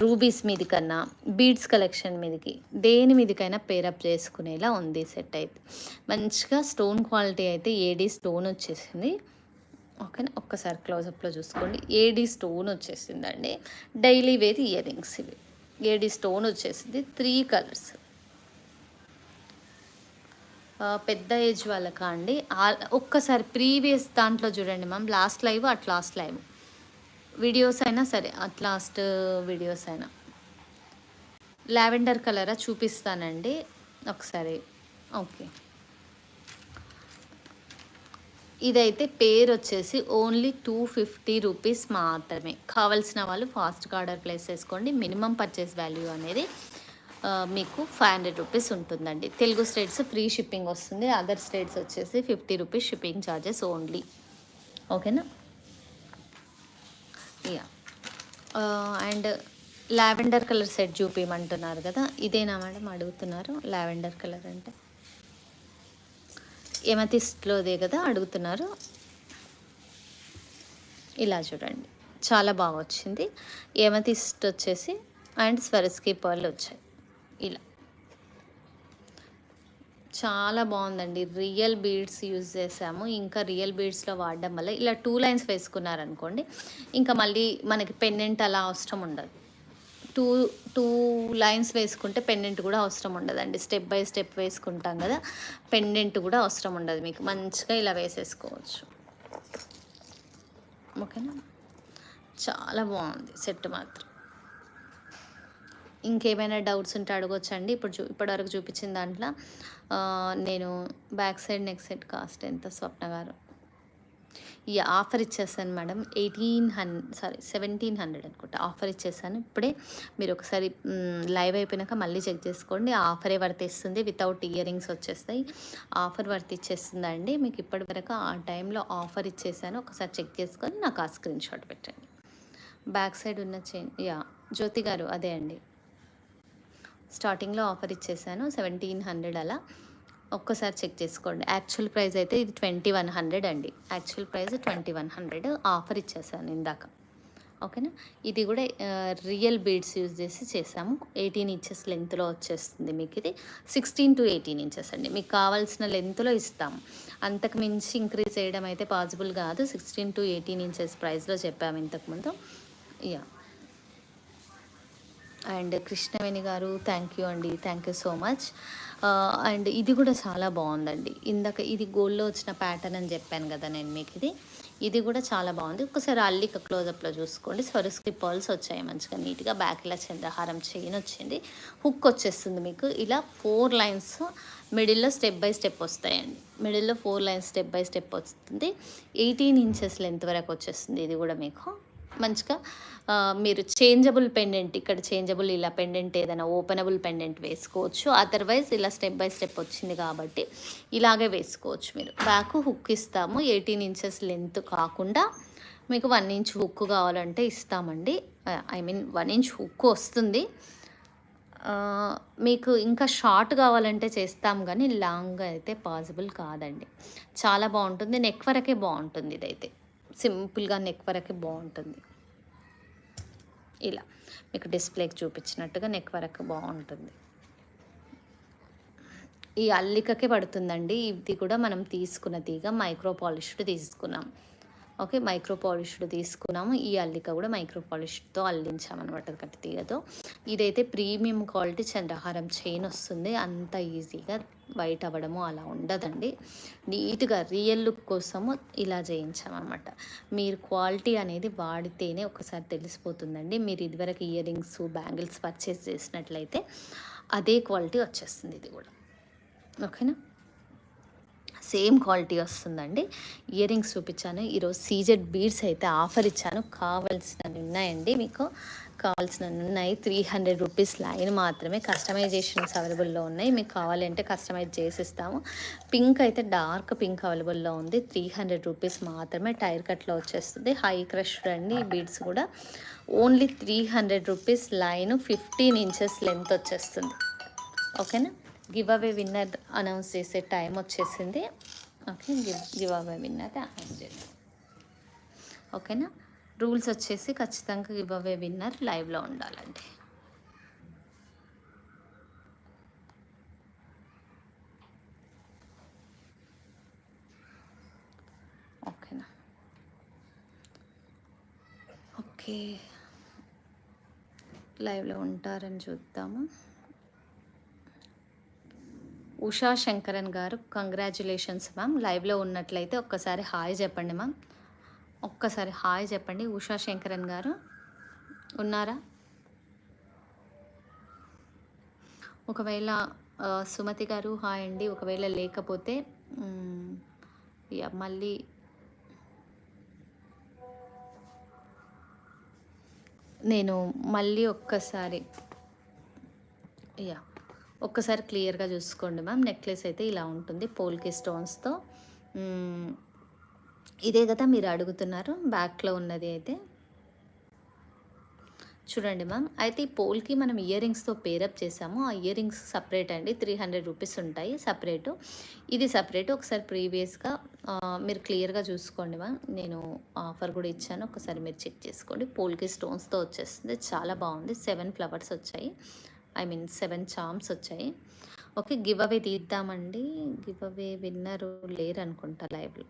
రూబీస్ మీది కన్నా, బీడ్స్ కలెక్షన్ మీదకి, దేని మీదకైనా పేరప్ చేసుకునేలా ఉంది సెట్ అయితే. మంచిగా స్టోన్ క్వాలిటీ అయితే ఏడీ స్టోన్ వచ్చేసింది. ఓకేనా? ఒక్కసారి క్లోజప్లో చూసుకోండి. ఏడీ స్టోన్ వచ్చేసిందండి. డైలీ వేర్ ఇయర్ రింగ్స్ ఇవి. ఏడీ స్టోన్ వచ్చేసింది. 3 కలర్స్. పెద్ద ఏజ్ వాళ్ళకా అండి? ఒక్కసారి ప్రీవియస్ దాంట్లో చూడండి మ్యామ్, లాస్ట్ లైవ్ వీడియోస్ అయినా సరే, లాస్ట్ వీడియోస్ అయినా. లావెండర్ కలరా చూపిస్తానండి ఒకసారి. ఓకే, ఇదైతే పేరు వచ్చేసి ఓన్లీ 250 రూపీస్ మాత్రమే. కావాల్సిన వాళ్ళు ఫాస్ట్గా ఆర్డర్ ప్లేస్ చేసుకోండి. మినిమం పర్చేస్ వాల్యూ అనేది మీకు 500 రూపీస్ ఉంటుందండి. తెలుగు స్టేట్స్ ఫ్రీ షిప్పింగ్ వస్తుంది, అదర్ స్టేట్స్ వచ్చేసి 50 రూపీస్ షిప్పింగ్ ఛార్జెస్ ఓన్లీ. ఓకేనా? అండ్ లావెండర్ కలర్ సెట్ చూపించమంటున్నారు కదా, ఇదేనా మేడం అడుగుతున్నారు? లావెండర్ కలర్ అంటే ఎమతిస్ట్లోదే కదా అడుగుతున్నారు. ఇలా చూడండి, చాలా బాగా వచ్చింది. ఎమతిస్ట్ వచ్చేసి అండ్ స్వరస్కి పర్ల్ వచ్చాయి. ఇలా చాలా బాగుందండి. రియల్ బీడ్స్ యూజ్ చేసాము. ఇంకా రియల్ బీడ్స్లో వాడడం వల్ల ఇలా 2 లైన్స్ వేసుకున్నారనుకోండి, ఇంకా మళ్ళీ మనకి పెండెంట్ అలా అవసరం ఉండదు. టూ టూ లైన్స్ వేసుకుంటే పెండెంట్ కూడా అవసరం ఉండదండి. స్టెప్ బై స్టెప్ వేసుకుంటాం కదా, పెండెంట్ కూడా అవసరం ఉండదు. మీకు మంచిగా ఇలా వేసేసుకోవచ్చు. ఓకేనా, చాలా బాగుంది సెట్ మాత్రం. ఇంకేమైనా డౌట్స్ ఉంటే అడగొచ్చండి. ఇప్పటివరకు చూపించిన దాంట్లో నేను back side neck set cost ఎంత స్వప్న గారు? ఈ ఆఫర్ ఇచ్చేసాను మేడం, 1700 అనుకుంటా ఆఫర్ ఇచ్చేసాను. ఇప్పుడే మీరు ఒకసారి లైవ్ అయిపోయినాక మళ్ళీ చెక్ చేసుకోండి. ఆ ఆఫరే వర్తిస్తుంది. వితౌట్ ఇయర్ రింగ్స్ వచ్చేస్తాయి. ఆఫర్ వర్తిచ్చేస్తుందండి మీకు. ఇప్పటి వరకు ఆ టైంలో ఆఫర్ ఇచ్చేసాను. ఒకసారి చెక్ చేసుకొని నాకు ఆ స్క్రీన్ షాట్ పెట్టండి. బ్యాక్ సైడ్ ఉన్న చైన్, జ్యోతి గారు అదే అండి, స్టార్టింగ్లో ఆఫర్ ఇచ్చేసాను 1700 అలా. ఒక్కసారి చెక్ చేసుకోండి. యాక్చువల్ ప్రైస్ అయితే ఇది 2100 అండి. యాక్చువల్ ప్రైస్ 2100, ఆఫర్ ఇచ్చేసాను ఇందాక. ఓకేనా, ఇది కూడా రియల్ బీడ్స్ యూజ్ చేసి చేసాము. 18 ఇంచెస్ లెంత్లో వచ్చేస్తుంది మీకు. ఇది 16 to 18 ఇంచెస్ అండి. మీకు కావాల్సిన లెంత్లో ఇస్తాము. అంతకు మించి ఇంక్రీజ్ చేయడం అయితే పాసిబుల్ కాదు. 16 to 18 ఇంచెస్ ప్రైస్లో చెప్పాము ఇంతకుముందు. అండ్ కృష్ణవేణి గారు థ్యాంక్ యూ అండి, thank you so much. And ఇది కూడా చాలా బాగుందండి. ఇందాక ఇది గోల్డ్లో వచ్చిన ప్యాటర్న్ అని చెప్పాను కదా నేను మీకు. ఇది కూడా చాలా బాగుంది. ఒకసారి అల్లిక క్లోజప్లో చూసుకోండి. స్వరస్కి పర్ల్స్ వచ్చాయి మంచిగా నీట్గా. బ్యాక్ ఇలా చంద్రహారం చైన్ వచ్చింది. హుక్ వచ్చేస్తుంది మీకు. ఇలా 4 లైన్స్ మిడిల్లో స్టెప్ బై స్టెప్ వస్తాయండి. మిడిల్లో 4 లైన్స్ స్టెప్ బై స్టెప్ వస్తుంది. 18 ఇంచెస్ లెంత్ వరకు వచ్చేస్తుంది. ఇది కూడా మీకు మంచిగా మీరు చేంజబుల్ పెండెంట్, ఇక్కడ చేంజబుల్ ఇలా పెండెంట్ ఏదైనా ఓపెనబుల్ పెండెంట్ వేసుకోవచ్చు. అదర్వైజ్ ఇలా స్టెప్ బై స్టెప్ వచ్చింది కాబట్టి ఇలాగే వేసుకోవచ్చు మీరు. బ్యాక్ హుక్ ఇస్తాము. 18 ఇంచెస్ లెంత్ కాకుండా మీకు 1 ఇంచ్ హుక్ కావాలంటే ఇస్తామండి. ఐ మీన్ 1 ఇంచ్ హుక్ వస్తుంది. మీకు ఇంకా షార్ట్ కావాలంటే చేస్తాం, కానీ లాంగ్ అయితే పాసిబుల్ కాదండి. చాలా బాగుంటుంది. నెక్ వరకే బాగుంటుంది. ఇదైతే సింపుల్గా నెక్ వరకే బాగుంటుంది. ఇలా మీకు డిస్ప్లేకి చూపించినట్టుగా నెక్ వరకు బాగుంటుంది. ఈ అల్లికకే పడుతుందండి. ఇది కూడా మనం తీసుకున్న తీగ మైక్రో పాలిష్డ్ తీసుకున్నాం. ఓకే, మైక్రో పాలిష్డ్ తీసుకున్నాము. ఈ అల్లిక కూడా మైక్రో పాలిష్డ్తో అల్లించామన్నమాట కట్టి తీగతో. ఇదైతే ప్రీమియం క్వాలిటీ చంద్రహారం చైన్ వస్తుంది. అంత ఈజీగా వైట్ అవ్వడము అలా ఉండదండి. నీట్గా రియల్ లుక్ కోసము ఇలా చేయించామన్నమాట. మీరు క్వాలిటీ అనేది వాడితేనే ఒకసారి తెలిసిపోతుందండి. మీరు ఇదివరకు ఇయర్ రింగ్స్ బ్యాంగిల్స్ పర్చేస్ చేసినట్లయితే అదే క్వాలిటీ వచ్చేస్తుంది ఇది కూడా. ఓకేనా, సేమ్ క్వాలిటీ వస్తుందండి. ఇయర్ రింగ్స్ చూపించాను. ఈరోజు సీజెడ్ బీడ్స్ అయితే ఆఫర్ ఇచ్చాను. కావాల్సినవి ఉన్నాయండి, మీకు కావాల్సినవి ఉన్నాయి. 300 రూపీస్ లైన్ మాత్రమే. కస్టమైజేషన్స్ అవైలబుల్లో ఉన్నాయి. మీకు కావాలంటే కస్టమైజ్ చేసిస్తాము. పింక్ అయితే డార్క్ పింక్ అవైలబుల్లో ఉంది. 300 రూపీస్ మాత్రమే. టైర్ కట్లో వచ్చేస్తుంది. హై క్రష్ అండి ఈ బీడ్స్ కూడా. Only 300 rupees line, 15 inches length వచ్చేస్తుంది. ఓకేనా, గివ్ అవే విన్నర్ అనౌన్స్ చేసే టైం వచ్చేసింది. Okay, give away winner announce చేద్దాం. ఓకేనా, రూల్స్ వచ్చేసి ఖచ్చితంగా గివ్ అవే విన్నర్ లైవ్లో ఉండాలండి. ఓకేనా, ఓకే, లైవ్లో ఉంటారని చూద్దాము. ఉషా శంకరన్ గారు కంగ్రాచ్యులేషన్స్ మ్యామ్. లైవ్లో ఉన్నట్లయితే ఒక్కసారి హాయ్ చెప్పండి మ్యామ్. ఒక్కసారి హాయ్ చెప్పండి. ఉషా శంకరన్ గారు ఉన్నారా? ఒకవేళ సుమతి గారు హాయ్ అండి. ఒకవేళ లేకపోతే మళ్ళీ నేను మళ్ళీ ఒక్కసారి క్లియర్గా చూసుకోండి మ్యామ్. నెక్లెస్ అయితే ఇలా ఉంటుంది పోల్కి స్టోన్స్తో. ఇదే కదా మీరు అడుగుతున్నారు. బ్యాక్లో ఉన్నది అయితే చూడండి మ్యామ్, అయితే ఈ పోల్కి మనం ఇయర్ రింగ్స్తో పేరప్ చేసాము. ఆ ఇయర్ రింగ్స్ సపరేట్ అండి, 300 రూపీస్ ఉంటాయి సపరేటు. ఇది సపరేటు. ఒకసారి ప్రీవియస్గా మీరు క్లియర్గా చూసుకోండి మ్యామ్, నేను ఆఫర్ కూడా ఇచ్చాను, ఒకసారి మీరు చెక్ చేసుకోండి. పోల్కి స్టోన్స్తో వచ్చేస్తుంది, చాలా బాగుంది. 7 ఫ్లవర్స్ వచ్చాయి, ఐ మీన్ 7 చామ్స్ వచ్చాయి. ఓకే, గివ్ అవే తీద్దామండి. గివ్ అవే విన్నరు లేరు అనుకుంటా లైవ్లో.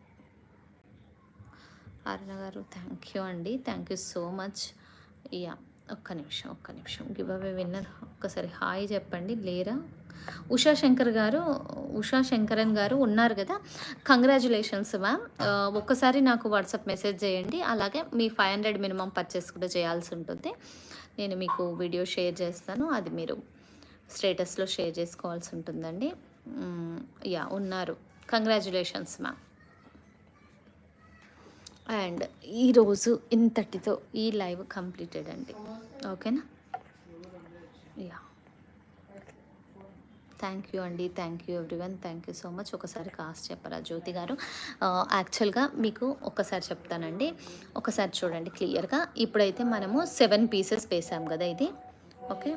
అరుణ గారు థ్యాంక్ యూ అండి, thank you so much. Yeah, ఒక్క నిమిషం. గివ్ అవే విన్నర్ ఒక్కసారి హాయ్ చెప్పండి. లేరా? ఉషా శంకరన్ గారు ఉన్నారు కదా, కంగ్రాచులేషన్స్ మ్యామ్. ఒక్కసారి నాకు వాట్సాప్ మెసేజ్ చేయండి. అలాగే మీ 500 మినిమం పర్చేస్ కూడా చేయాల్సి ఉంటుంది. నేను మీకు వీడియో షేర్ చేస్తాను, అది మీరు స్టేటస్లో షేర్ చేసుకోవాల్సి ఉంటుందండి. యా, ఉన్నారు. Congratulations ma'am. అండ్ ఈరోజు ఇంతటితో ఈ లైవ్ కంప్లీటెడ్ అండి. ఓకేనా? యా, థ్యాంక్ యూ అండి, thank you everyone, thank you so much. ఒకసారి కాస్ట్ చెప్పరా జ్యోతి గారు? యాక్చువల్గా మీకు ఒకసారి చెప్తానండి, ఒకసారి చూడండి క్లియర్గా. ఇప్పుడైతే మనము 7 పీసెస్ వేసాం కదా ఇది. ఓకే,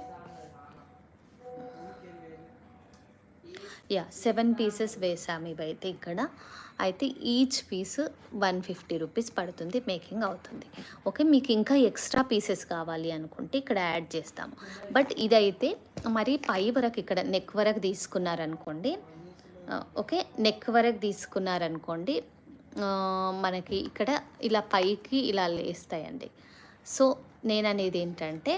యా 7 పీసెస్ వేసాము ఇవైతే ఇక్కడ. అయితే ఈచ్ పీస్ 150 రూపీస్ పడుతుంది, మేకింగ్ అవుతుంది. ఓకే, మీకు ఇంకా ఎక్స్ట్రా పీసెస్ కావాలి అనుకుంటే ఇక్కడ యాడ్ చేస్తాము. బట్ ఇదైతే మరి పై వరకు ఇక్కడ నెక్ వరకు తీసుకున్నారనుకోండి, ఓకే, నెక్ వరకు తీసుకున్నారనుకోండి, మనకి ఇక్కడ ఇలా పైకి ఇలా లేస్తాయండి. సో నేను అనేది ఏంటంటే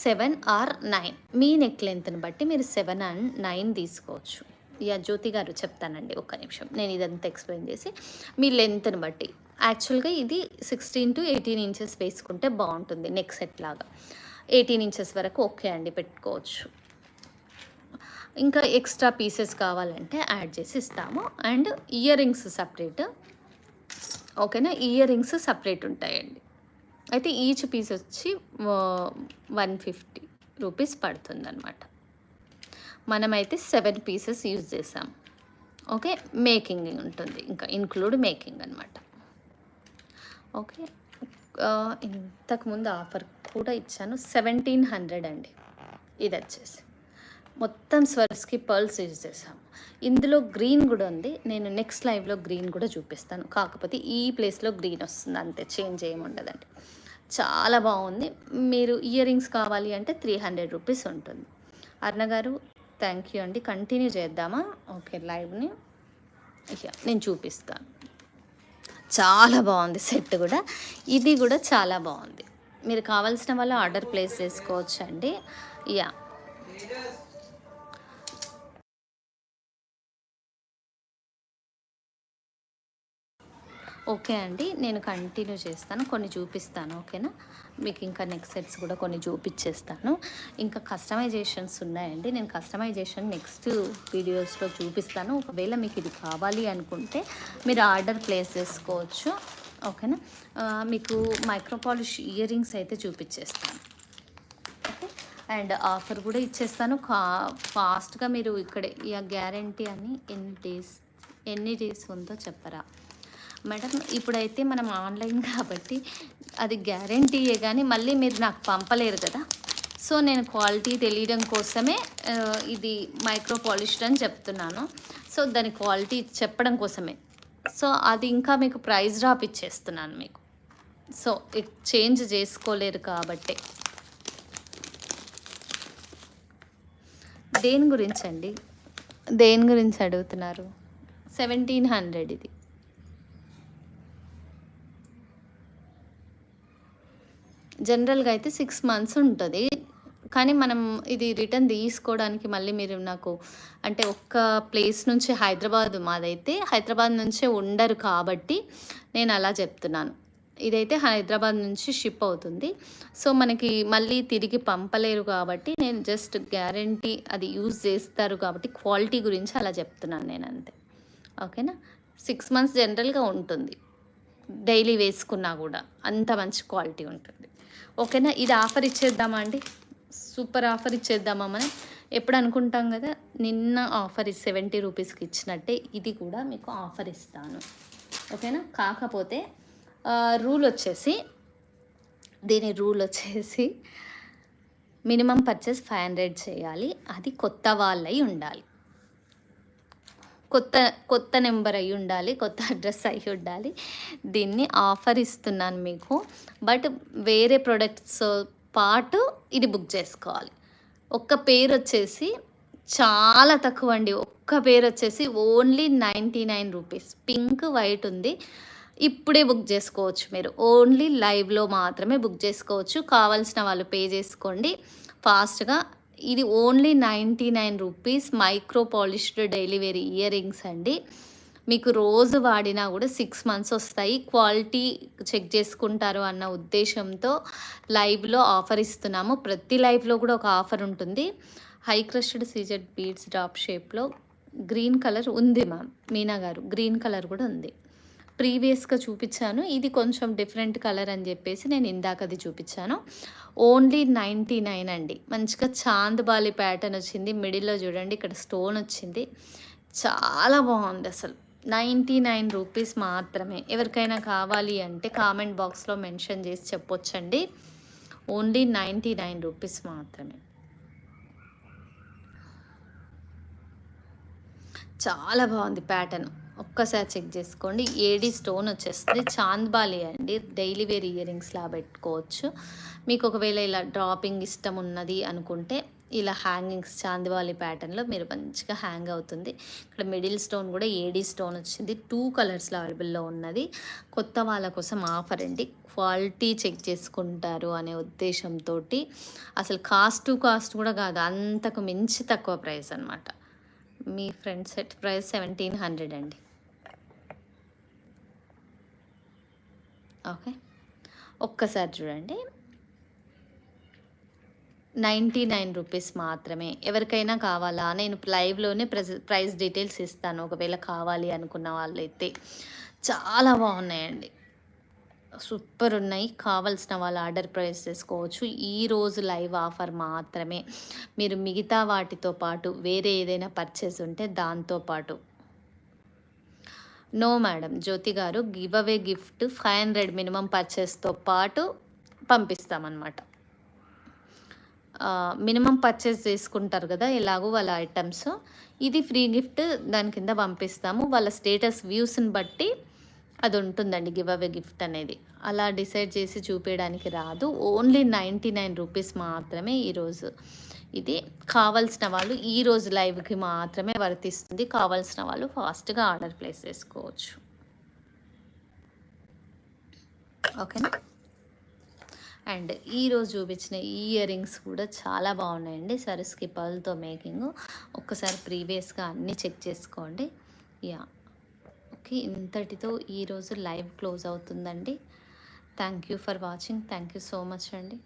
7 or 9 మీ నెక్ లెంత్ని బట్టి మీరు 7 and 9 తీసుకోవచ్చు. యా జ్యోతి గారు చెప్తానండి, ఒక్క నిమిషం. నేను ఇదంతా ఎక్స్ప్లెయిన్ చేసి మీ లెంత్ని బట్టి, యాక్చువల్గా ఇది 16 to 18 ఇంచెస్ వేసుకుంటే బాగుంటుంది నెక్ సెట్ లాగా. 18 ఇంచెస్ వరకు ఓకే అండి, పెట్టుకోవచ్చు. ఇంకా ఎక్స్ట్రా పీసెస్ కావాలంటే యాడ్ చేసి ఇస్తాము. అండ్ ఇయర్ రింగ్స్ సపరేట్, ఓకేనా? ఇయర్ రింగ్స్ సపరేట్ ఉంటాయండి. అయితే ఈచ్ పీస్ వచ్చి 150 రూపీస్ పడుతుంది అనమాట. మనమైతే 7 పీసెస్ యూజ్ చేసాం. ఓకే, మేకింగ్ ఉంటుంది, ఇంకా ఇంక్లూడ్ మేకింగ్ అనమాట. ఓకే, ఇంతకుముందు ఆఫర్ కూడా ఇచ్చాను, 1700 అండి. ఇది వచ్చేసి మొత్తం స్వర్స్కి పర్ల్స్ యూజ్ చేసాము. ఇందులో గ్రీన్ కూడా ఉంది, నేను నెక్స్ట్ లైవ్లో గ్రీన్ కూడా చూపిస్తాను. కాకపోతే ఈ ప్లేస్లో గ్రీన్ వస్తుంది అంతే, చేంజ్ ఏమి ఉండదండి. చాలా బాగుంది. మీరు ఇయర్ రింగ్స్ కావాలి అంటే 300 రూపీస్ ఉంటుంది. అరుణ గారు థ్యాంక్ యూ అండి, కంటిన్యూ చేద్దామా? ఓకే, లైవ్ని నేను చూపిస్తాను. చాలా బాగుంది సెట్ కూడా, ఇది కూడా చాలా బాగుంది. మీరు కావాల్సిన వాళ్ళు ఆర్డర్ ప్లేస్ చేసుకోవచ్చు అండి. యా, ఓకే అండి, నేను కంటిన్యూ చేస్తాను, కొన్ని చూపిస్తాను. ఓకేనా? మీకు ఇంకా నెక్స్ట్ సెట్స్ కూడా కొన్ని చూపించేస్తాను. ఇంకా కస్టమైజేషన్స్ ఉన్నాయండి, నేను కస్టమైజేషన్ నెక్స్ట్ వీడియోస్లో చూపిస్తాను. ఒకవేళ మీకు ఇది కావాలి అనుకుంటే మీరు ఆర్డర్ ప్లేస్ చేసుకోవచ్చు. ఓకేనా? మీకు మైక్రో పాలిష్ ఇయర్ రింగ్స్ అయితే చూపించేస్తాను. ఓకే, అండ్ ఆఫర్ కూడా ఇచ్చేస్తాను. ఫాస్ట్గా మీరు ఇక్కడ గ్యారంటీ అని ఎన్ని డేస్ ఉందో చెప్పరా మేడం? ఇప్పుడైతే మనం ఆన్లైన్ కాబట్టి అది గ్యారంటీయే, కానీ మళ్ళీ మీరు నాకు పంపలేరు కదా. సో నేను క్వాలిటీ తెలియడం కోసమే ఇది మైక్రో పాలిష్డ్ అని చెప్తున్నాను. సో దాని క్వాలిటీ చెప్పడం కోసమే. సో అది ఇంకా మీకు ప్రైస్ డ్రాప్ ఇచ్చేస్తున్నాను మీకు. సో చేంజ్ చేసుకోలేరు కాబట్టి. దేని గురించి అండి, దేని గురించి అడుగుతున్నారు? 1700 ఇది. జనరల్గా అయితే 6 months ఉంటుంది, కానీ మనం ఇది రిటర్న్ తీసుకోవడానికి మళ్ళీ మీరు నాకు అంటే ఒక్క ప్లేస్ నుంచి హైదరాబాద్, మాదైతే హైదరాబాద్ నుంచే ఉండరు కాబట్టి నేను అలా చెప్తున్నాను. ఇదైతే హైదరాబాద్ నుంచి షిప్ అవుతుంది. సో మనకి మళ్ళీ తిరిగి పంపలేరు కాబట్టి నేను జస్ట్ గ్యారంటీ అది యూజ్ చేస్తారు కాబట్టి క్వాలిటీ గురించి అలా చెప్తున్నాను నేను, అంతే. ఓకేనా? 6 months జనరల్గా ఉంటుంది, డైలీ వేసుకున్నా కూడా అంత మంచి క్వాలిటీ ఉంటుంది. ఓకేనా? ఇది ఆఫర్ ఇచ్చేద్దామా అండి? సూపర్ ఆఫర్ ఇచ్చేద్దామా మనం? ఎప్పుడు అనుకుంటాం కదా, నిన్న ఆఫర్ 70 రూపీస్కి ఇచ్చినట్టే ఇది కూడా మీకు ఆఫర్ ఇస్తాను. ఓకేనా? కాకపోతే రూల్ వచ్చేసి, దీని రూల్ వచ్చేసి మినిమం పర్చేస్ 500 చేయాలి. అది కొత్త వాళ్ళై ఉండాలి. కొత్త కొత్త నెంబర్ అయ్యి ఉండాలి. కొత్త అడ్రస్ అయ్యి ఉండాలి. దీన్ని ఆఫర్ ఇస్తున్నాను మీకు. బట్ వేరే ప్రొడక్ట్స్ పాటు ఇది బుక్ చేసుకోవాలి. ఒక్క పేరు వచ్చేసి చాలా తక్కువ అండి. ఒక్క పేరు వచ్చేసి ఓన్లీ 99 రూపీస్. పింక్, వైట్ ఉంది. ఇప్పుడే బుక్ చేసుకోవచ్చు మీరు. ఓన్లీ లైవ్‌లో మాత్రమే బుక్ చేసుకోవచ్చు. కావాల్సిన వాళ్ళు పే చేసుకోండి ఫాస్ట్‌గా. ఇది only 99 rupees. Micro polished daily wear earrings అండి. మీకు రోజు వాడినా కూడా 6 మంత్స్ వస్తాయి. క్వాలిటీ చెక్ చేసుకుంటారు అన్న ఉద్దేశంతో లైవ్‌లో ఆఫర్ ఇస్తున్నాము. ప్రతి లైవ్‌లో కూడా ఒక ఆఫర్ ఉంటుంది. High crusted CZ beads drop షేప్‌లో గ్రీన్ కలర్ ఉంది మ్యామ్. మీనా గారు గ్రీన్ కలర్ కూడా ఉంది. ప్రీవియస్‌గా చూపించాను. ఇది కొంచెం డిఫరెంట్ కలర్ అని చెప్పేసి నేను ఇందాకది చూపించాను. ఓన్లీ 99 అండి. మంచిగా చాందబాలి ప్యాటర్న్ వచ్చింది. మిడిల్‌లో చూడండి ఇక్కడ స్టోన్ వచ్చింది. చాలా బాగుంది అసలు. 99 రూపీస్ మాత్రమే. ఎవరికైనా కావాలి అంటే కామెంట్ బాక్స్‌లో మెన్షన్ చేసి చెప్పొచ్చండి. ఓన్లీ 99 రూపీస్ మాత్రమే. చాలా బాగుంది ప్యాటర్న్. ఒక్కసారి చెక్ చేసుకోండి. ఏడీ స్టోన్ వచ్చేస్తుంది. చాంద్బాలి అండి. డైలీ వేర్ ఇయర్ రింగ్స్లా పెట్టుకోవచ్చు. మీకు ఒకవేళ ఇలా డ్రాపింగ్ ఇష్టం ఉన్నది అనుకుంటే ఇలా హ్యాంగింగ్స్ చాందివాలి ప్యాటర్న్లో మీరు మంచిగా హ్యాంగ్ అవుతుంది. ఇక్కడ మిడిల్ స్టోన్ కూడా ఏడీ స్టోన్ వచ్చింది. 2 కలర్స్లో అవైలబుల్లో ఉన్నది. కొత్త వాళ్ళ కోసం ఆఫర్ అండి. క్వాలిటీ చెక్ చేసుకుంటారు అనే ఉద్దేశంతో అసలు కాస్ట్ టు కాస్ట్ కూడా కాదు, అంతకు మించి తక్కువ ప్రైస్ అనమాట. మీ ఫ్రెండ్ సెట్ ప్రైస్ 1700 అండి. ఓకే, ఒక్కసారి చూడండి. 99 రూపీస్ మాత్రమే. ఎవరికైనా కావాలా? నేను లైవ్‌లోనే ప్రైస్ డీటెయిల్స్ ఇస్తాను ఒకవేళ కావాలి అనుకున్న వాళ్ళైతే. చాలా బాగున్నాయండి. సూపర్ ఉన్నాయి. కావాల్సిన వాళ్ళు ఆర్డర్ ప్రైస్ చేసుకోవచ్చు. ఈరోజు లైవ్ ఆఫర్ మాత్రమే. మీరు మిగతా వాటితో పాటు వేరే ఏదైనా పర్చేస్ ఉంటే దాంతో పాటు. నో మేడం, జ్యోతి గారు గివ్ అవే గిఫ్ట్ 500 మినిమం పర్చేస్తో పాటు పంపిస్తామన్నమాట. మినిమం పర్చేస్ చేసుకుంటారు కదా ఎలాగో వాళ్ళ ఐటమ్స్, ఇది ఫ్రీ గిఫ్ట్ దాని కింద పంపిస్తాము. వాళ్ళ స్టేటస్ వ్యూస్ని బట్టి అది ఉంటుందండి గివ్ అవే గిఫ్ట్ అనేది. అలా డిసైడ్ చేసి చూపించడానికి రాదు. ఓన్లీ 99 రూపీస్ మాత్రమే ఈరోజు. ఇది కావాల్సిన వాళ్ళు ఈరోజు లైవ్కి మాత్రమే వర్తిస్తుంది. కావాల్సిన వాళ్ళు ఫాస్ట్గా ఆర్డర్ ప్లేస్ చేసుకోవచ్చు. ఓకేనా? అండ్ ఈరోజు చూపించిన ఈ ఇయర్ రింగ్స్ కూడా చాలా బాగున్నాయండి. సరస్కి పర్ల్తో మేకింగ్. ఒక్కసారి ప్రీవియస్గా అన్నీ చెక్ చేసుకోండి. యా, ఓకే, ఇంతటితో ఈరోజు లైవ్ క్లోజ్ అవుతుందండి. Thank you for watching. Thank you so much అండి.